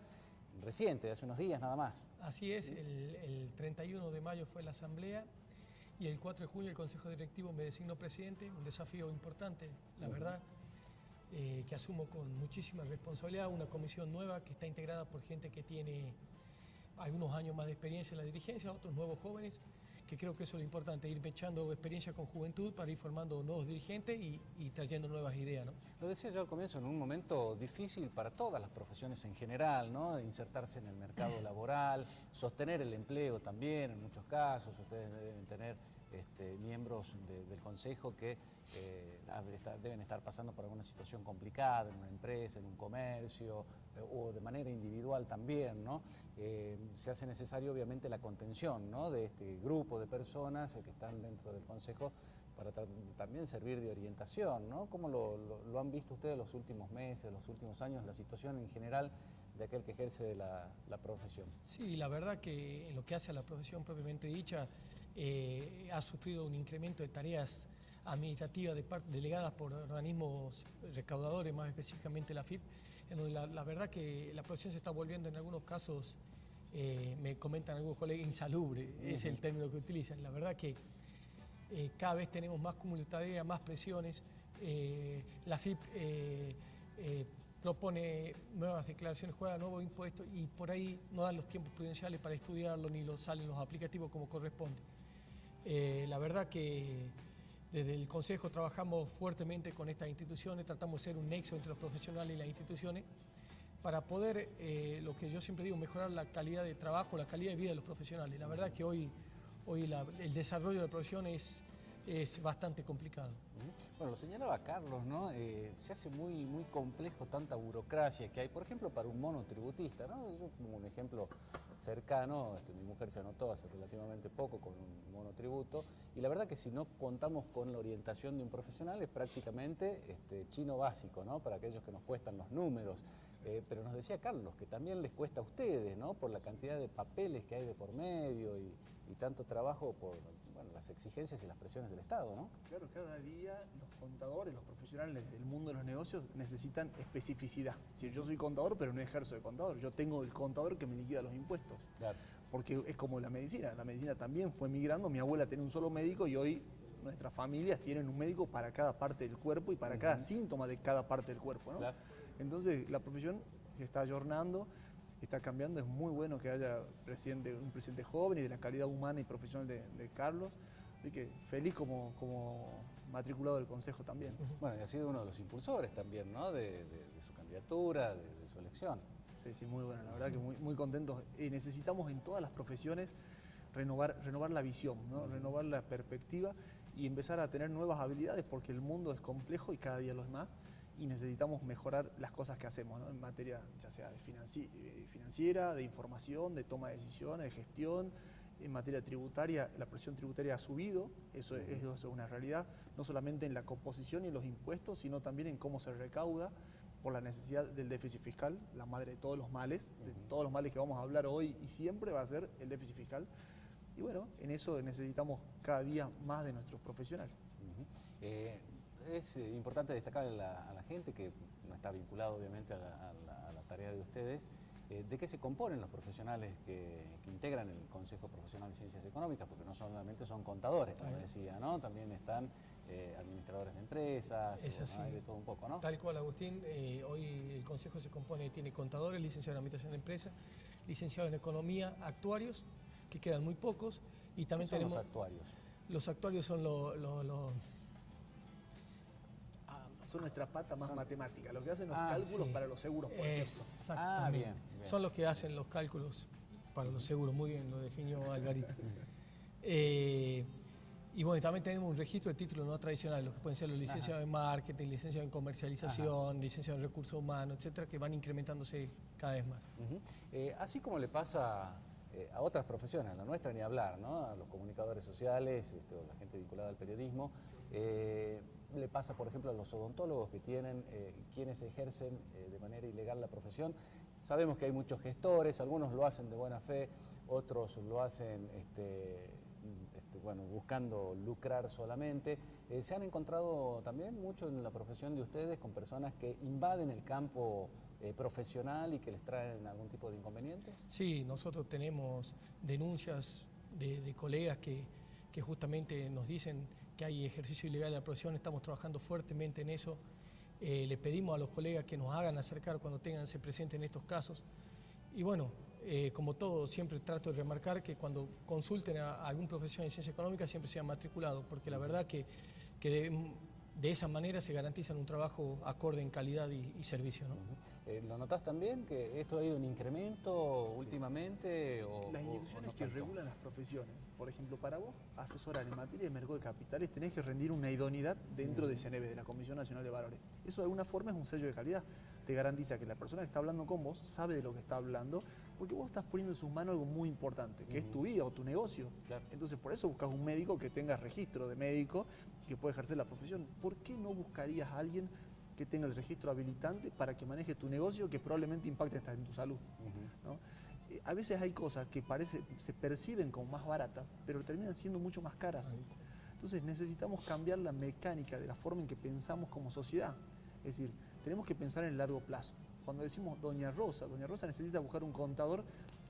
reciente, de hace unos días nada más. Así es, el 31 de mayo fue la asamblea y el 4 de junio el Consejo Directivo me designó presidente, un desafío importante, la verdad, que asumo con muchísima responsabilidad, una comisión nueva que está integrada por gente que tiene algunos años más de experiencia en la dirigencia, otros nuevos jóvenes, que creo que eso es lo importante, ir echando experiencia con juventud para ir formando nuevos dirigentes y trayendo nuevas ideas, ¿no? Lo decía yo al comienzo, en un momento difícil para todas las profesiones en general, ¿no? Insertarse en el mercado laboral, sostener el empleo también, en muchos casos. Ustedes deben tener miembros del Consejo que deben estar pasando por alguna situación complicada en una empresa, en un comercio, o de manera individual también, ¿no? Se hace necesario obviamente la contención, ¿no? De este grupo de personas que están dentro del Consejo para también servir de orientación, ¿no? ¿Cómo lo han visto ustedes los últimos meses, los últimos años, la situación en general de aquel que ejerce la profesión? Sí, la verdad que en lo que hace a la profesión propiamente dicha, ha sufrido un incremento de tareas administrativas delegadas por organismos recaudadores, más específicamente la AFIP, en donde la verdad que la profesión se está volviendo en algunos casos, me comentan algunos colegas, insalubre, es el término que utilizan. La verdad que cada vez tenemos más cúmulo de tareas, más presiones. La AFIP propone nuevas declaraciones, juega nuevos impuestos y por ahí no dan los tiempos prudenciales para estudiarlo ni salen los aplicativos como corresponde. La verdad que desde el Consejo trabajamos fuertemente con estas instituciones, tratamos de ser un nexo entre los profesionales y las instituciones para poder, lo que yo siempre digo, mejorar la calidad de trabajo, la calidad de vida de los profesionales. La verdad que hoy el desarrollo de la profesión es bastante complicado. Bueno, lo señalaba Carlos, ¿no? Se hace muy complejo tanta burocracia que hay, por ejemplo, para un monotributista, ¿no? Yo como un ejemplo cercano, mi mujer se anotó hace relativamente poco con un monotributo y la verdad que si no contamos con la orientación de un profesional es prácticamente chino básico, ¿no? Para aquellos que nos cuestan los números. Pero nos decía Carlos que también les cuesta a ustedes, ¿no? Por la cantidad de papeles que hay de por medio y tanto trabajo por las exigencias y las presiones del Estado, ¿no? Claro, cada día los contadores, los profesionales del mundo de los negocios necesitan especificidad. Es decir, yo soy contador, pero no ejerzo de contador. Yo tengo el contador que me liquida los impuestos. Claro. Porque es como la medicina. La medicina también fue migrando. Mi abuela tenía un solo médico y hoy nuestras familias tienen un médico para cada parte del cuerpo y para cada síntoma de cada parte del cuerpo, ¿no? Claro. Entonces, la profesión se está ayornando, está cambiando. Es muy bueno que haya un presidente joven y de la calidad humana y profesional de Carlos. Así que feliz como matriculado del Consejo también. Bueno, y ha sido uno de los impulsores también, ¿no? de su candidatura, de su elección. Sí, muy bueno, la verdad que muy contentos. Necesitamos en todas las profesiones renovar la visión, ¿no? Renovar la perspectiva y empezar a tener nuevas habilidades, porque el mundo es complejo y cada día lo es más, y necesitamos mejorar las cosas que hacemos, ¿no? En materia ya sea de financiera, de información, de toma de decisiones, de gestión. En materia tributaria, la presión tributaria ha subido, eso es una realidad, no solamente en la composición y en los impuestos, sino también en cómo se recauda, por la necesidad del déficit fiscal, la madre de todos los males, que vamos a hablar hoy y siempre va a ser el déficit fiscal. Y bueno, en eso necesitamos cada día más de nuestros profesionales. Es importante destacar a la gente que no está vinculado obviamente a la tarea de ustedes, de qué se componen los profesionales que integran el Consejo Profesional de Ciencias Económicas, porque no solamente son contadores, como decía, ¿no? También están administradores de empresas, hay de todo un poco, ¿no? Tal cual, Agustín. Hoy el Consejo tiene contadores, licenciados en Administración de Empresas, licenciados en Economía, actuarios, que quedan muy pocos, y también ¿Qué son tenemos... los actuarios? Los actuarios son son nuestra pata más matemática, los que hacen los cálculos para los seguros, por ejemplo. Exactamente. Bien. Son los que hacen los cálculos para los seguros, muy bien, lo definió Algarita. Y bueno, también tenemos un registro de títulos no tradicionales, los que pueden ser los licenciados en marketing, licenciados en comercialización, licenciados en recursos humanos, etcétera, que van incrementándose cada vez más. Así como le pasa a otras profesiones, a la nuestra ni hablar, ¿no? A los comunicadores sociales, o la gente vinculada al periodismo, le pasa, por ejemplo, a los odontólogos que tienen quienes ejercen de manera ilegal la profesión. Sabemos que hay muchos gestores, algunos lo hacen de buena fe, otros lo hacen buscando lucrar solamente. ¿Se han encontrado también mucho en la profesión de ustedes con personas que invaden el campo profesional y que les traen algún tipo de inconvenientes? Sí, nosotros tenemos denuncias de colegas que justamente nos dicen que hay ejercicio ilegal de la profesión. Estamos trabajando fuertemente en eso. Le pedimos a los colegas que nos hagan acercar cuando se presenten estos casos. Y bueno, como todo, siempre trato de remarcar que cuando consulten a algún profesional de ciencia económica siempre sean matriculados, porque la verdad que de esa manera se garantiza un trabajo acorde en calidad y servicio, ¿no? ¿Lo notás también que esto ha ido en incremento últimamente? Las instituciones que regulan las profesiones, por ejemplo, para vos asesorar en materia de mercado de capitales tenés que rendir una idoneidad dentro de CNV, de la Comisión Nacional de Valores. Eso de alguna forma es un sello de calidad. Te garantiza que la persona que está hablando con vos sabe de lo que está hablando, porque vos estás poniendo en sus manos algo muy importante, que es tu vida o tu negocio. Claro. Entonces, por eso buscas un médico que tenga registro de médico y que pueda ejercer la profesión. ¿Por qué no buscarías a alguien que tenga el registro habilitante para que maneje tu negocio, que probablemente impacte hasta en tu salud? ¿No? A veces hay cosas que se perciben como más baratas, pero terminan siendo mucho más caras. Entonces necesitamos cambiar la mecánica de la forma en que pensamos como sociedad. Es decir, tenemos que pensar en el largo plazo. Cuando decimos Doña Rosa necesita buscar un contador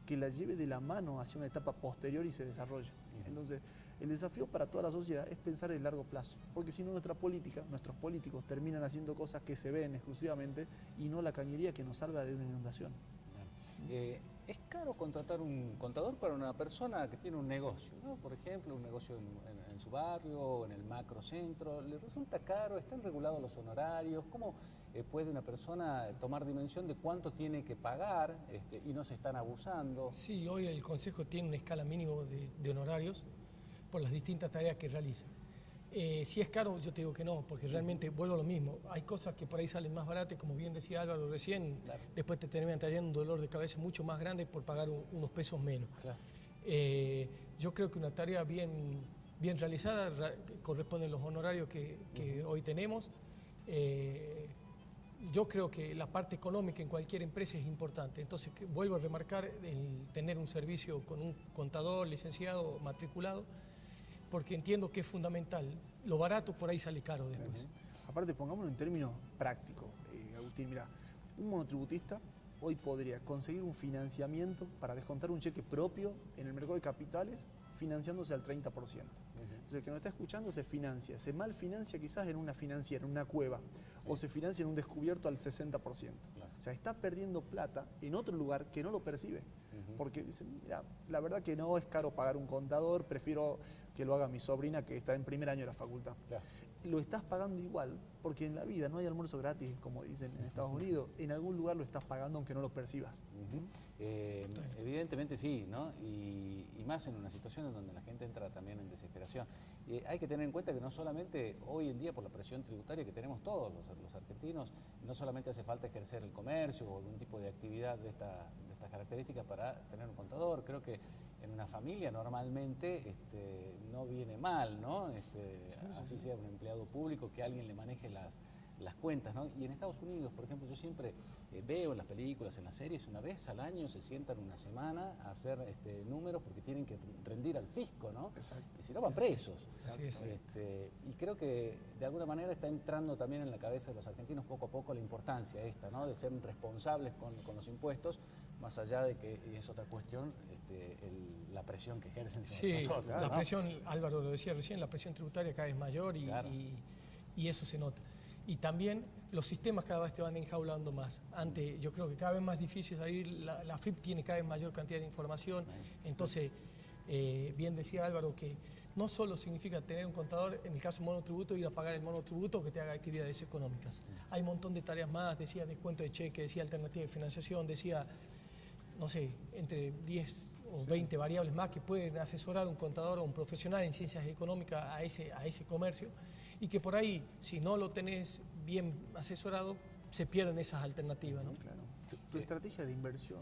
que la lleve de la mano hacia una etapa posterior y se desarrolle. Entonces, el desafío para toda la sociedad es pensar en el largo plazo, porque si no nuestros políticos terminan haciendo cosas que se ven exclusivamente y no la cañería que nos salva de una inundación. ¿Es caro contratar un contador para una persona que tiene un negocio, ¿no? Por ejemplo, un negocio en su barrio o en el macrocentro? ¿Le resulta caro? ¿Están regulados los honorarios? ¿Cómo puede una persona tomar dimensión de cuánto tiene que pagar y no se están abusando? Sí, hoy el Consejo tiene una escala mínima de honorarios por las distintas tareas que realiza. Si es caro, yo te digo que no, porque realmente vuelvo a lo mismo. Hay cosas que por ahí salen más baratas, como bien decía Álvaro recién, claro. Después te terminan trayendo un dolor de cabeza mucho más grande por pagar unos pesos menos. Claro. Yo creo que una tarea bien realizada corresponden los honorarios que hoy tenemos. Yo creo que la parte económica en cualquier empresa es importante. Entonces, vuelvo a remarcar el tener un servicio con un contador, licenciado, matriculado, porque entiendo que es fundamental. Lo barato por ahí sale caro después. Aparte, pongámoslo en términos prácticos, Agustín, mira, un monotributista hoy podría conseguir un financiamiento para descontar un cheque propio en el mercado de capitales financiándose al 30%. Entonces, el que nos está escuchando se financia, se mal financia quizás en una financiera, en una cueva, o se financia en un descubierto al 60%. O sea, está perdiendo plata en otro lugar que no lo percibe. Porque dicen, mira, la verdad que no es caro pagar un contador, prefiero que lo haga mi sobrina que está en primer año de la facultad. Lo estás pagando igual, porque en la vida no hay almuerzo gratis, como dicen en Estados Unidos. En algún lugar lo estás pagando aunque no lo percibas. Evidentemente sí, ¿no? Y más en una situación en donde la gente entra también en desesperación. Hay que tener en cuenta que no solamente hoy en día por la presión tributaria que tenemos todos los argentinos, no solamente hace falta ejercer el comercio o algún tipo de actividad de estas características para tener un contador. Creo que en una familia normalmente no viene mal, ¿no? Así sea un empleado público, que alguien le maneje las cuentas, ¿no? Y en Estados Unidos, por ejemplo, yo siempre veo en las películas, en las series, una vez al año se sientan una semana a hacer números porque tienen que rendir al fisco, ¿no? Exacto. Y si no van presos. Así es. Y creo que de alguna manera está entrando también en la cabeza de los argentinos poco a poco la importancia esta, ¿no? De ser responsables con los impuestos, más allá de que es otra cuestión la presión que ejercen sobre nosotros. La ¿no? presión, Álvaro lo decía recién, la presión tributaria cada vez mayor y eso se nota. Y también los sistemas cada vez te van enjaulando más. Antes, yo creo que cada vez más difícil salir, la AFIP tiene cada vez mayor cantidad de información. Entonces, bien decía Álvaro que no solo significa tener un contador, en el caso de monotributo, ir a pagar el monotributo que te haga actividades económicas. Hay un montón de tareas más, decía descuento de cheque, decía alternativa de financiación, decía, no sé, entre 10 o 20 variables más que pueden asesorar un contador o un profesional en ciencias económicas a ese comercio. Y que por ahí, si no lo tenés bien asesorado, se pierden esas alternativas, ¿no? Claro. Tu estrategia de inversión,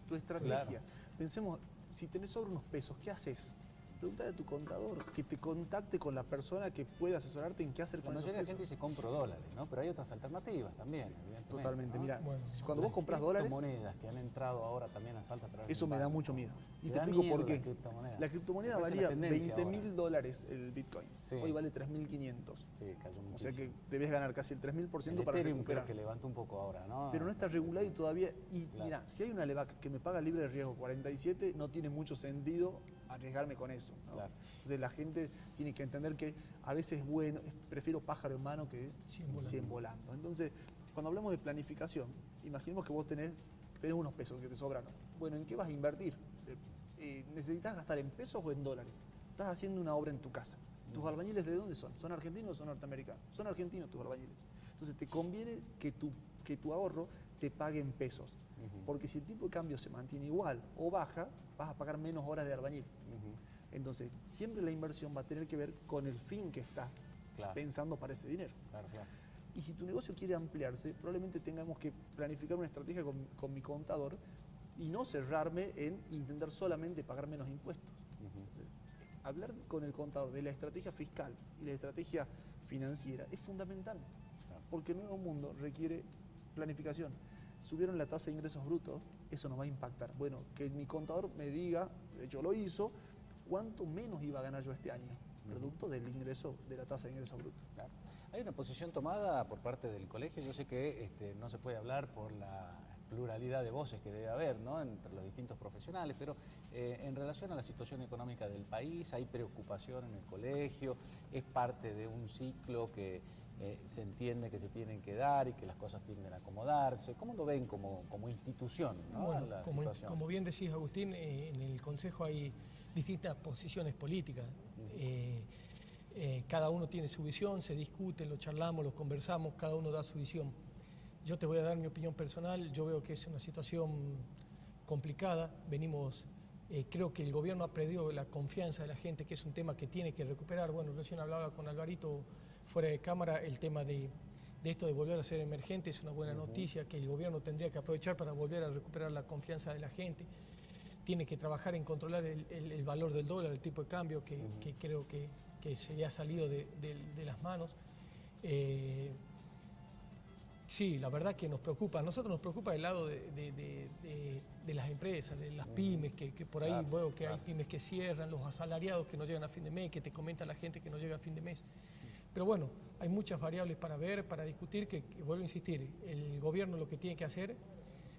tu estrategia. Claro. Pensemos, si tenés sobre unos pesos, ¿qué haces? Pregúntale a tu contador, que te contacte con la persona que puede asesorarte en qué hacer La con esos mayoría de la pesos. gente dice compro dólares, ¿no? Pero hay otras alternativas también, evidentemente, Totalmente, ¿no? mira, Bueno, cuando vos compras dólares, Criptomonedas que han entrado ahora también a salta a través eso del me da banco. mucho miedo. Y ¿Te te da explico miedo por qué. la criptomoneda? La criptomoneda Me parece valía la tendencia $20.000 el Bitcoin. Sí. Hoy vale 3.500. Sí, cayó muchísimo. O sea que debes ganar casi el 3.000% el para Ethereum recuperar. creo que levantó un poco ahora, ¿no? Pero no está regulado y todavía... Y Claro. mira, si hay una LEVAC que me paga libre de riesgo 47, no tiene mucho sentido arriesgarme con eso, ¿no? Claro. Entonces la gente tiene que entender que a veces es bueno, prefiero pájaro en mano que 100 volando. Entonces, cuando hablamos de planificación, imaginemos que vos tenés unos pesos que te sobran. Bueno, ¿en qué vas a invertir? ¿Necesitas gastar en pesos o en dólares? Estás haciendo una obra en tu casa. ¿Tus albañiles de dónde son? ¿Son argentinos o son norteamericanos? Son argentinos tus albañiles. Entonces te conviene que tu ahorro te pague en pesos. Porque si el tipo de cambio se mantiene igual o baja, vas a pagar menos horas de albañil. Entonces, siempre la inversión va a tener que ver con el fin que estás pensando para ese dinero. Claro, claro. Y si tu negocio quiere ampliarse, probablemente tengamos que planificar una estrategia con mi contador y no cerrarme en intentar solamente pagar menos impuestos. Entonces, hablar con el contador de la estrategia fiscal y la estrategia financiera es fundamental, porque el nuevo mundo requiere planificación. Subieron la tasa de ingresos brutos, eso nos va a impactar. Bueno, que mi contador me diga, de hecho lo hizo, cuánto menos iba a ganar yo este año, producto del ingreso, de la tasa de ingresos brutos. Claro. Hay una posición tomada por parte del colegio. Yo sé que no se puede hablar por la pluralidad de voces que debe haber, ¿no?, entre los distintos profesionales, pero en relación a la situación económica del país, hay preocupación en el colegio, es parte de un ciclo que se entiende que se tienen que dar y que las cosas tienden a acomodarse. ¿Cómo lo ven como institución, ¿no?, Bueno, la como situación? Como bien decís, Agustín, en el Consejo hay distintas posiciones políticas. Cada uno tiene su visión, se discute, lo charlamos, lo conversamos, cada uno da su visión. Yo te voy a dar mi opinión personal. Yo veo que es una situación complicada. Creo que el gobierno ha perdido la confianza de la gente, que es un tema que tiene que recuperar. Bueno, recién hablaba con Alvarito fuera de cámara, el tema de esto de volver a ser emergente es una buena noticia que el gobierno tendría que aprovechar para volver a recuperar la confianza de la gente. Tiene que trabajar en controlar el valor del dólar, el tipo de cambio que creo que se le ha salido de las manos. Sí, la verdad que nos preocupa. A nosotros nos preocupa el lado de las empresas, de las pymes, que por ahí veo que hay pymes que cierran, los asalariados que no llegan a fin de mes, que te comenta la gente que no llega a fin de mes. Pero bueno, hay muchas variables para ver, para discutir, que vuelvo a insistir, el gobierno lo que tiene que hacer,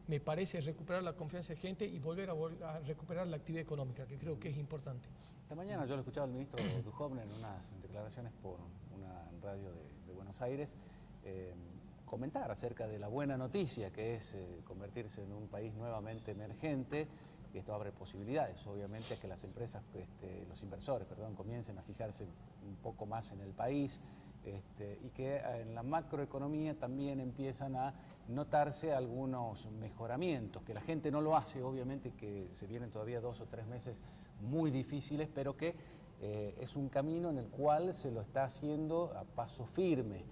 me parece recuperar la confianza de gente y volver a recuperar la actividad económica, que creo que es importante. Esta mañana yo lo escuchaba al ministro Duhovne en unas declaraciones por una radio de Buenos Aires, comentar acerca de la buena noticia que es convertirse en un país nuevamente emergente. Y esto abre posibilidades, obviamente, a que las empresas, los inversores, comiencen a fijarse un poco más en el país, y que en la macroeconomía también empiezan a notarse algunos mejoramientos, que la gente no lo hace, obviamente, que se vienen todavía 2 o 3 meses muy difíciles, pero que es un camino en el cual se lo está haciendo a paso firme.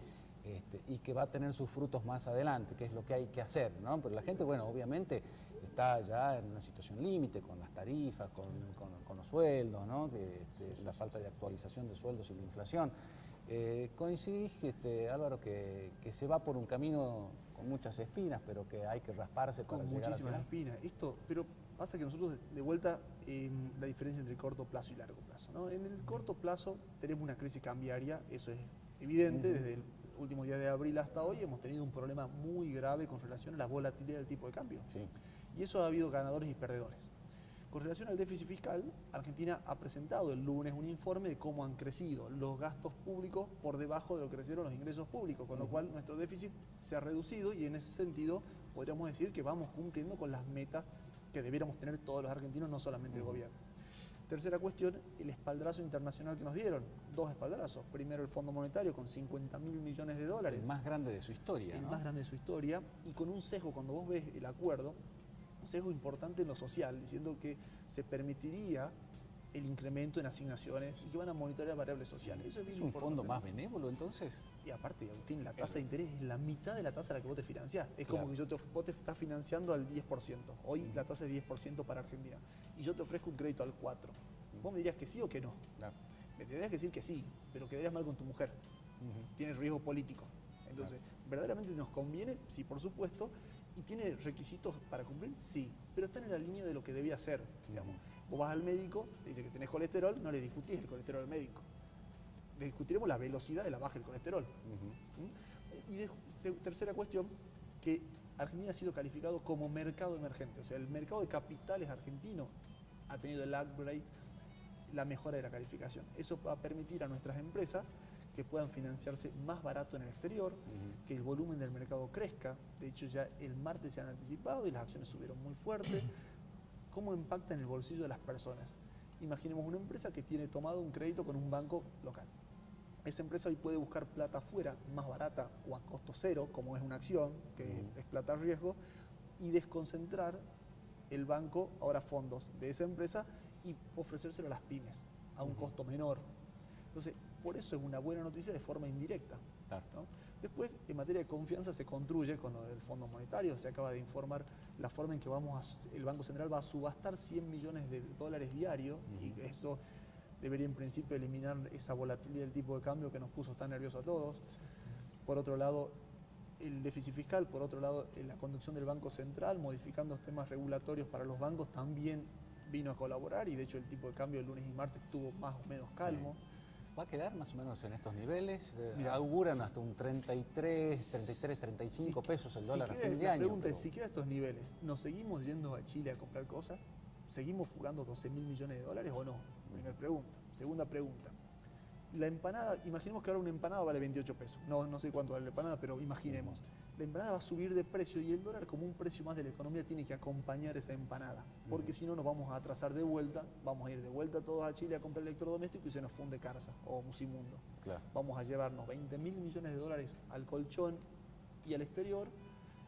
Y que va a tener sus frutos más adelante, que es lo que hay que hacer, ¿no? Pero la gente, bueno, obviamente está ya en una situación límite con las tarifas, con los sueldos, ¿no? La falta de actualización de sueldos y la inflación. Coincidís, Álvaro, que se va por un camino con muchas espinas, pero que hay que rasparse para llegar al final. Con muchísimas espinas. Pero pasa que nosotros, de vuelta, la diferencia entre corto plazo y largo plazo, ¿no? En el corto plazo tenemos una crisis cambiaria, eso es evidente, desde el último día de abril hasta hoy hemos tenido un problema muy grave con relación a la volatilidad del tipo de cambio. Sí. Y eso ha habido ganadores y perdedores. Con relación al déficit fiscal, Argentina ha presentado el lunes un informe de cómo han crecido los gastos públicos por debajo de lo que crecieron los ingresos públicos, con lo cual nuestro déficit se ha reducido y en ese sentido podríamos decir que vamos cumpliendo con las metas que debiéramos tener todos los argentinos, no solamente el gobierno. Tercera cuestión, el espaldarazo internacional que nos dieron. 2 espaldarazos. Primero el Fondo Monetario con 50.000 millones de dólares. El más grande de su historia, El ¿no? más grande de su historia. Y con un sesgo, cuando vos ves el acuerdo, un sesgo importante en lo social, diciendo que se permitiría el incremento en asignaciones y que van a monitorear variables sociales. Eso ¿Es un fondo más benévolo entonces? Y aparte, Agustín, la tasa de interés es la mitad de la tasa a la que vos te financiás. Es Claro. como que vos te estás financiando al 10%. Hoy la tasa es 10% para Argentina. Y yo te ofrezco un crédito al 4%. Vos me dirías que sí o que no. Claro. Me tendrías que decir que sí, pero quedarías mal con tu mujer. Tienes riesgo político. Entonces, ¿verdaderamente nos conviene? Sí, por supuesto. ¿Y tiene requisitos para cumplir? Sí, pero están en la línea de lo que debía ser. Digamos. Vos vas al médico, te dice que tenés colesterol, no le discutís el colesterol al médico. Le discutiremos la velocidad de la baja del colesterol. Y tercera cuestión, que Argentina ha sido calificado como mercado emergente. O sea, el mercado de capitales argentino ha tenido el upgrade, la mejora de la calificación. Eso va a permitir a nuestras empresas que puedan financiarse más barato en el exterior, que el volumen del mercado crezca. De hecho, ya el martes se han anticipado y las acciones subieron muy fuerte. ¿Cómo impacta en el bolsillo de las personas? Imaginemos una empresa que tiene tomado un crédito con un banco local. Esa empresa hoy puede buscar plata afuera, más barata o a costo cero, como es una acción, que es plata a riesgo, y desconcentrar el banco, ahora fondos de esa empresa, y ofrecérselo a las pymes a un costo menor. Entonces, por eso es una buena noticia de forma indirecta. Claro. ¿No? Después, en materia de confianza, se construye con lo del Fondo Monetario. Se acaba de informar la forma en que el Banco Central va a subastar 100 millones de dólares diarios, y esto debería en principio eliminar esa volatilidad del tipo de cambio que nos puso tan nerviosos a todos. Por otro lado, el déficit fiscal, por otro lado, la conducción del Banco Central, modificando los temas regulatorios para los bancos, también vino a colaborar, y de hecho el tipo de cambio el lunes y martes estuvo más o menos calmo. Sí. ¿Va a quedar más o menos en estos niveles? Mira, auguran hasta un 35 pesos el dólar a fin de año. La pregunta es, si queda estos niveles, ¿nos seguimos yendo a Chile a comprar cosas? ¿Seguimos fugando 12.000 millones de dólares o no? Primera pregunta. Segunda pregunta. La empanada, imaginemos que ahora una empanada vale 28 pesos. No sé cuánto vale la empanada, pero imaginemos. La empanada va a subir de precio y el dólar, como un precio más de la economía, tiene que acompañar esa empanada. Porque si no, nos vamos a atrasar de vuelta, vamos a ir de vuelta todos a Chile a comprar electrodomésticos y se nos funde Carsa o Musimundo. Claro. Vamos a llevarnos 20.000 millones de dólares al colchón y al exterior,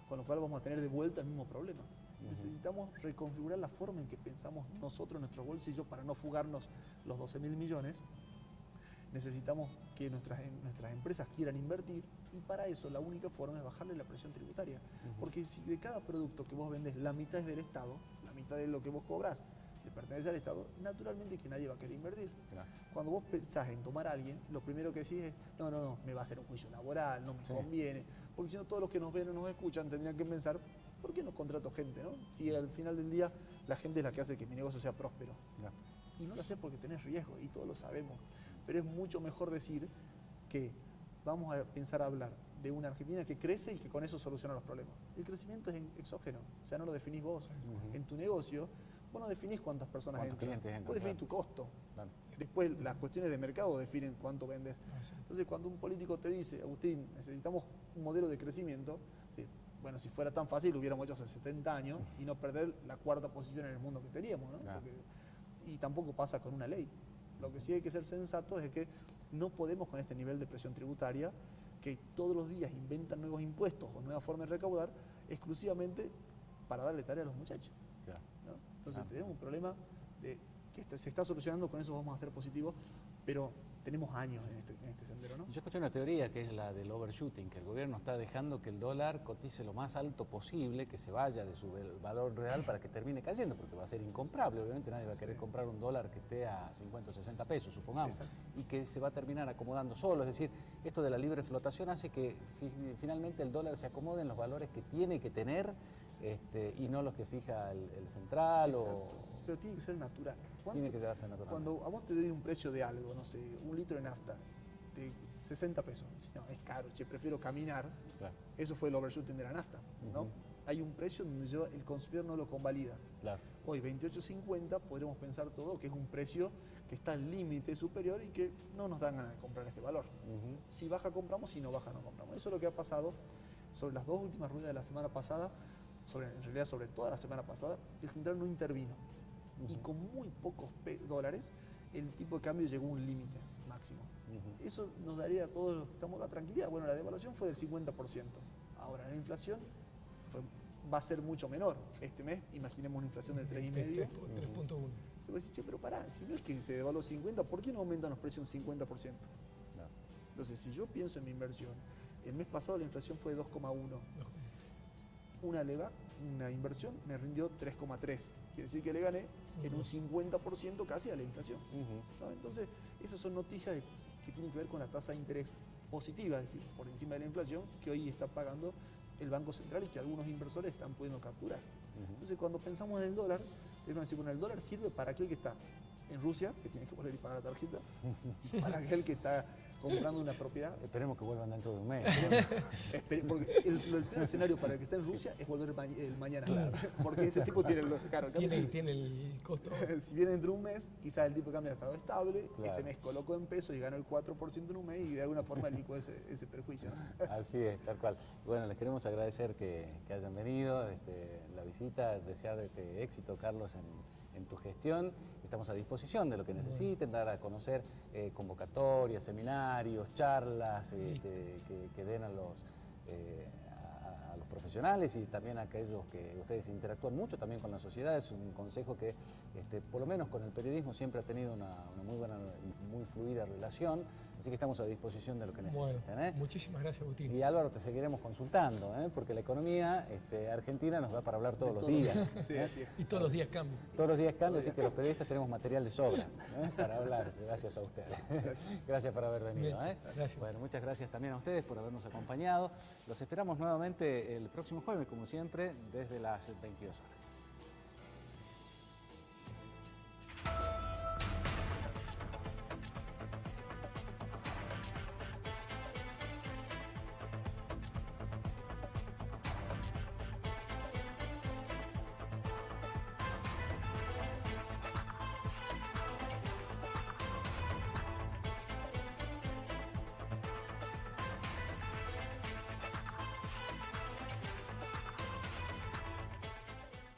con lo cual vamos a tener de vuelta el mismo problema. Necesitamos reconfigurar la forma en que pensamos nosotros, nuestros bolsillos, para no fugarnos los 12.000 millones. Necesitamos que nuestras empresas quieran invertir, y para eso la única forma es bajarle la presión tributaria. Porque si de cada producto que vos vendés la mitad es del Estado, la mitad de lo que vos cobrás le pertenece al Estado, naturalmente que nadie va a querer invertir. Claro. Cuando vos pensás en tomar a alguien, lo primero que decís es, no, me va a hacer un juicio laboral, no me conviene. Porque si no, todos los que nos ven o nos escuchan tendrían que pensar, ¿por qué no contrato gente, no? Si al final del día la gente es la que hace que mi negocio sea próspero. Claro. Y no lo hace porque tenés riesgo, y todos lo sabemos. Pero es mucho mejor decir que vamos a pensar a hablar de una Argentina que crece y que con eso soluciona los problemas. El crecimiento es exógeno, o sea, no lo definís vos. En tu negocio, vos no definís cuántas personas ¿Cuántos entran. clientes entran? Vos definís Claro. tu costo. Claro. Después las cuestiones de mercado definen cuánto vendes. Entonces cuando un político te dice, Agustín, necesitamos un modelo de crecimiento, sí, bueno, si fuera tan fácil lo hubiéramos hecho hace 70 años y no perder la cuarta posición en el mundo que teníamos, ¿no? Claro. Y tampoco pasa con una ley. Lo que sí hay que ser sensato es que no podemos con este nivel de presión tributaria, que todos los días inventan nuevos impuestos o nuevas formas de recaudar, exclusivamente para darle tarea a los muchachos. Claro. ¿No? Entonces tenemos un problema que se está solucionando, con eso vamos a ser positivos, pero tenemos años en este sendero, ¿no? Yo escuché una teoría que es la del overshooting, que el gobierno está dejando que el dólar cotice lo más alto posible, que se vaya de su valor real para que termine cayendo, porque va a ser incomprable. Obviamente nadie va a querer comprar un dólar que esté a 50 o 60 pesos, supongamos, Exacto. y que se va a terminar acomodando solo. Es decir, esto de la libre flotación hace que finalmente el dólar se acomode en los valores que tiene que tener y no los que fija el central. Pero tiene que ser natural. Tiene que darse natural. Cuando a vos te doy un precio de algo, no sé, un litro de nafta, de 60 pesos, si no, es caro, prefiero caminar, Claro. eso fue el overshooting de la nafta, ¿no? Hay un precio donde el consumidor no lo convalida. Claro. Hoy, 28.50, podremos pensar todo que es un precio que está al límite superior y que no nos dan ganas de comprar este valor. Si baja, compramos, si no baja, no compramos. Eso es lo que ha pasado sobre las dos últimas ruedas de la semana pasada, en realidad sobre toda la semana pasada, el central no intervino. Y con muy pocos dólares, el tipo de cambio llegó a un límite máximo. Eso nos daría a todos los que estamos acá tranquilidad. Bueno, la devaluación fue del 50%. Ahora, la inflación va a ser mucho menor. Este mes, imaginemos una inflación del 3,5%. 3.1. Se va a decir, che, pero pará, si no es que se devaluó 50, ¿por qué no aumentan los precios un 50%? No. Entonces, si yo pienso en mi inversión, el mes pasado la inflación fue de 2,1. Una inversión me rindió 3,3. Quiere decir que le gané en un 50% casi a la inflación. ¿No? Entonces, esas son noticias que tienen que ver con la tasa de interés positiva, es decir, por encima de la inflación, que hoy está pagando el Banco Central y que algunos inversores están pudiendo capturar. Entonces, cuando pensamos en el dólar, debemos decir, bueno, el dólar sirve para aquel que está en Rusia, que tiene que volver y pagar la tarjeta, y para aquel que está comprando una propiedad. Esperemos que vuelvan dentro de un mes. Porque el peor escenario para el que está en Rusia es volver mañana. Claro. Porque ese tipo tiene Tiene el costo. Si viene dentro de un mes, quizás el tipo de cambio ha estado estable, Claro. este mes colocó en pesos y ganó el 4% en un mes y de alguna forma licuó ese perjuicio, ¿no? Así es, tal cual. Bueno, les queremos agradecer que hayan venido, la visita, desearte éxito, Carlos, en tu gestión. Estamos a disposición de lo que necesiten, dar a conocer convocatorias, seminarios, charlas que den a los profesionales y también a aquellos que ustedes interactúan mucho también con la sociedad. Es un consejo que, por lo menos con el periodismo, siempre ha tenido una muy buena y muy fluida relación. Así que estamos a disposición de lo que necesiten. Bueno, muchísimas gracias, Agustín. Y Álvaro, te seguiremos consultando, porque la economía argentina nos da para hablar todos los días. Sí, así es. Y todos los días cambia. Todos los días cambia, así que los periodistas tenemos material de sobra para hablar. Gracias a ustedes. Gracias por haber venido. Gracias. Bueno, muchas gracias también a ustedes por habernos acompañado. Los esperamos nuevamente el próximo jueves, como siempre, desde las 22 horas.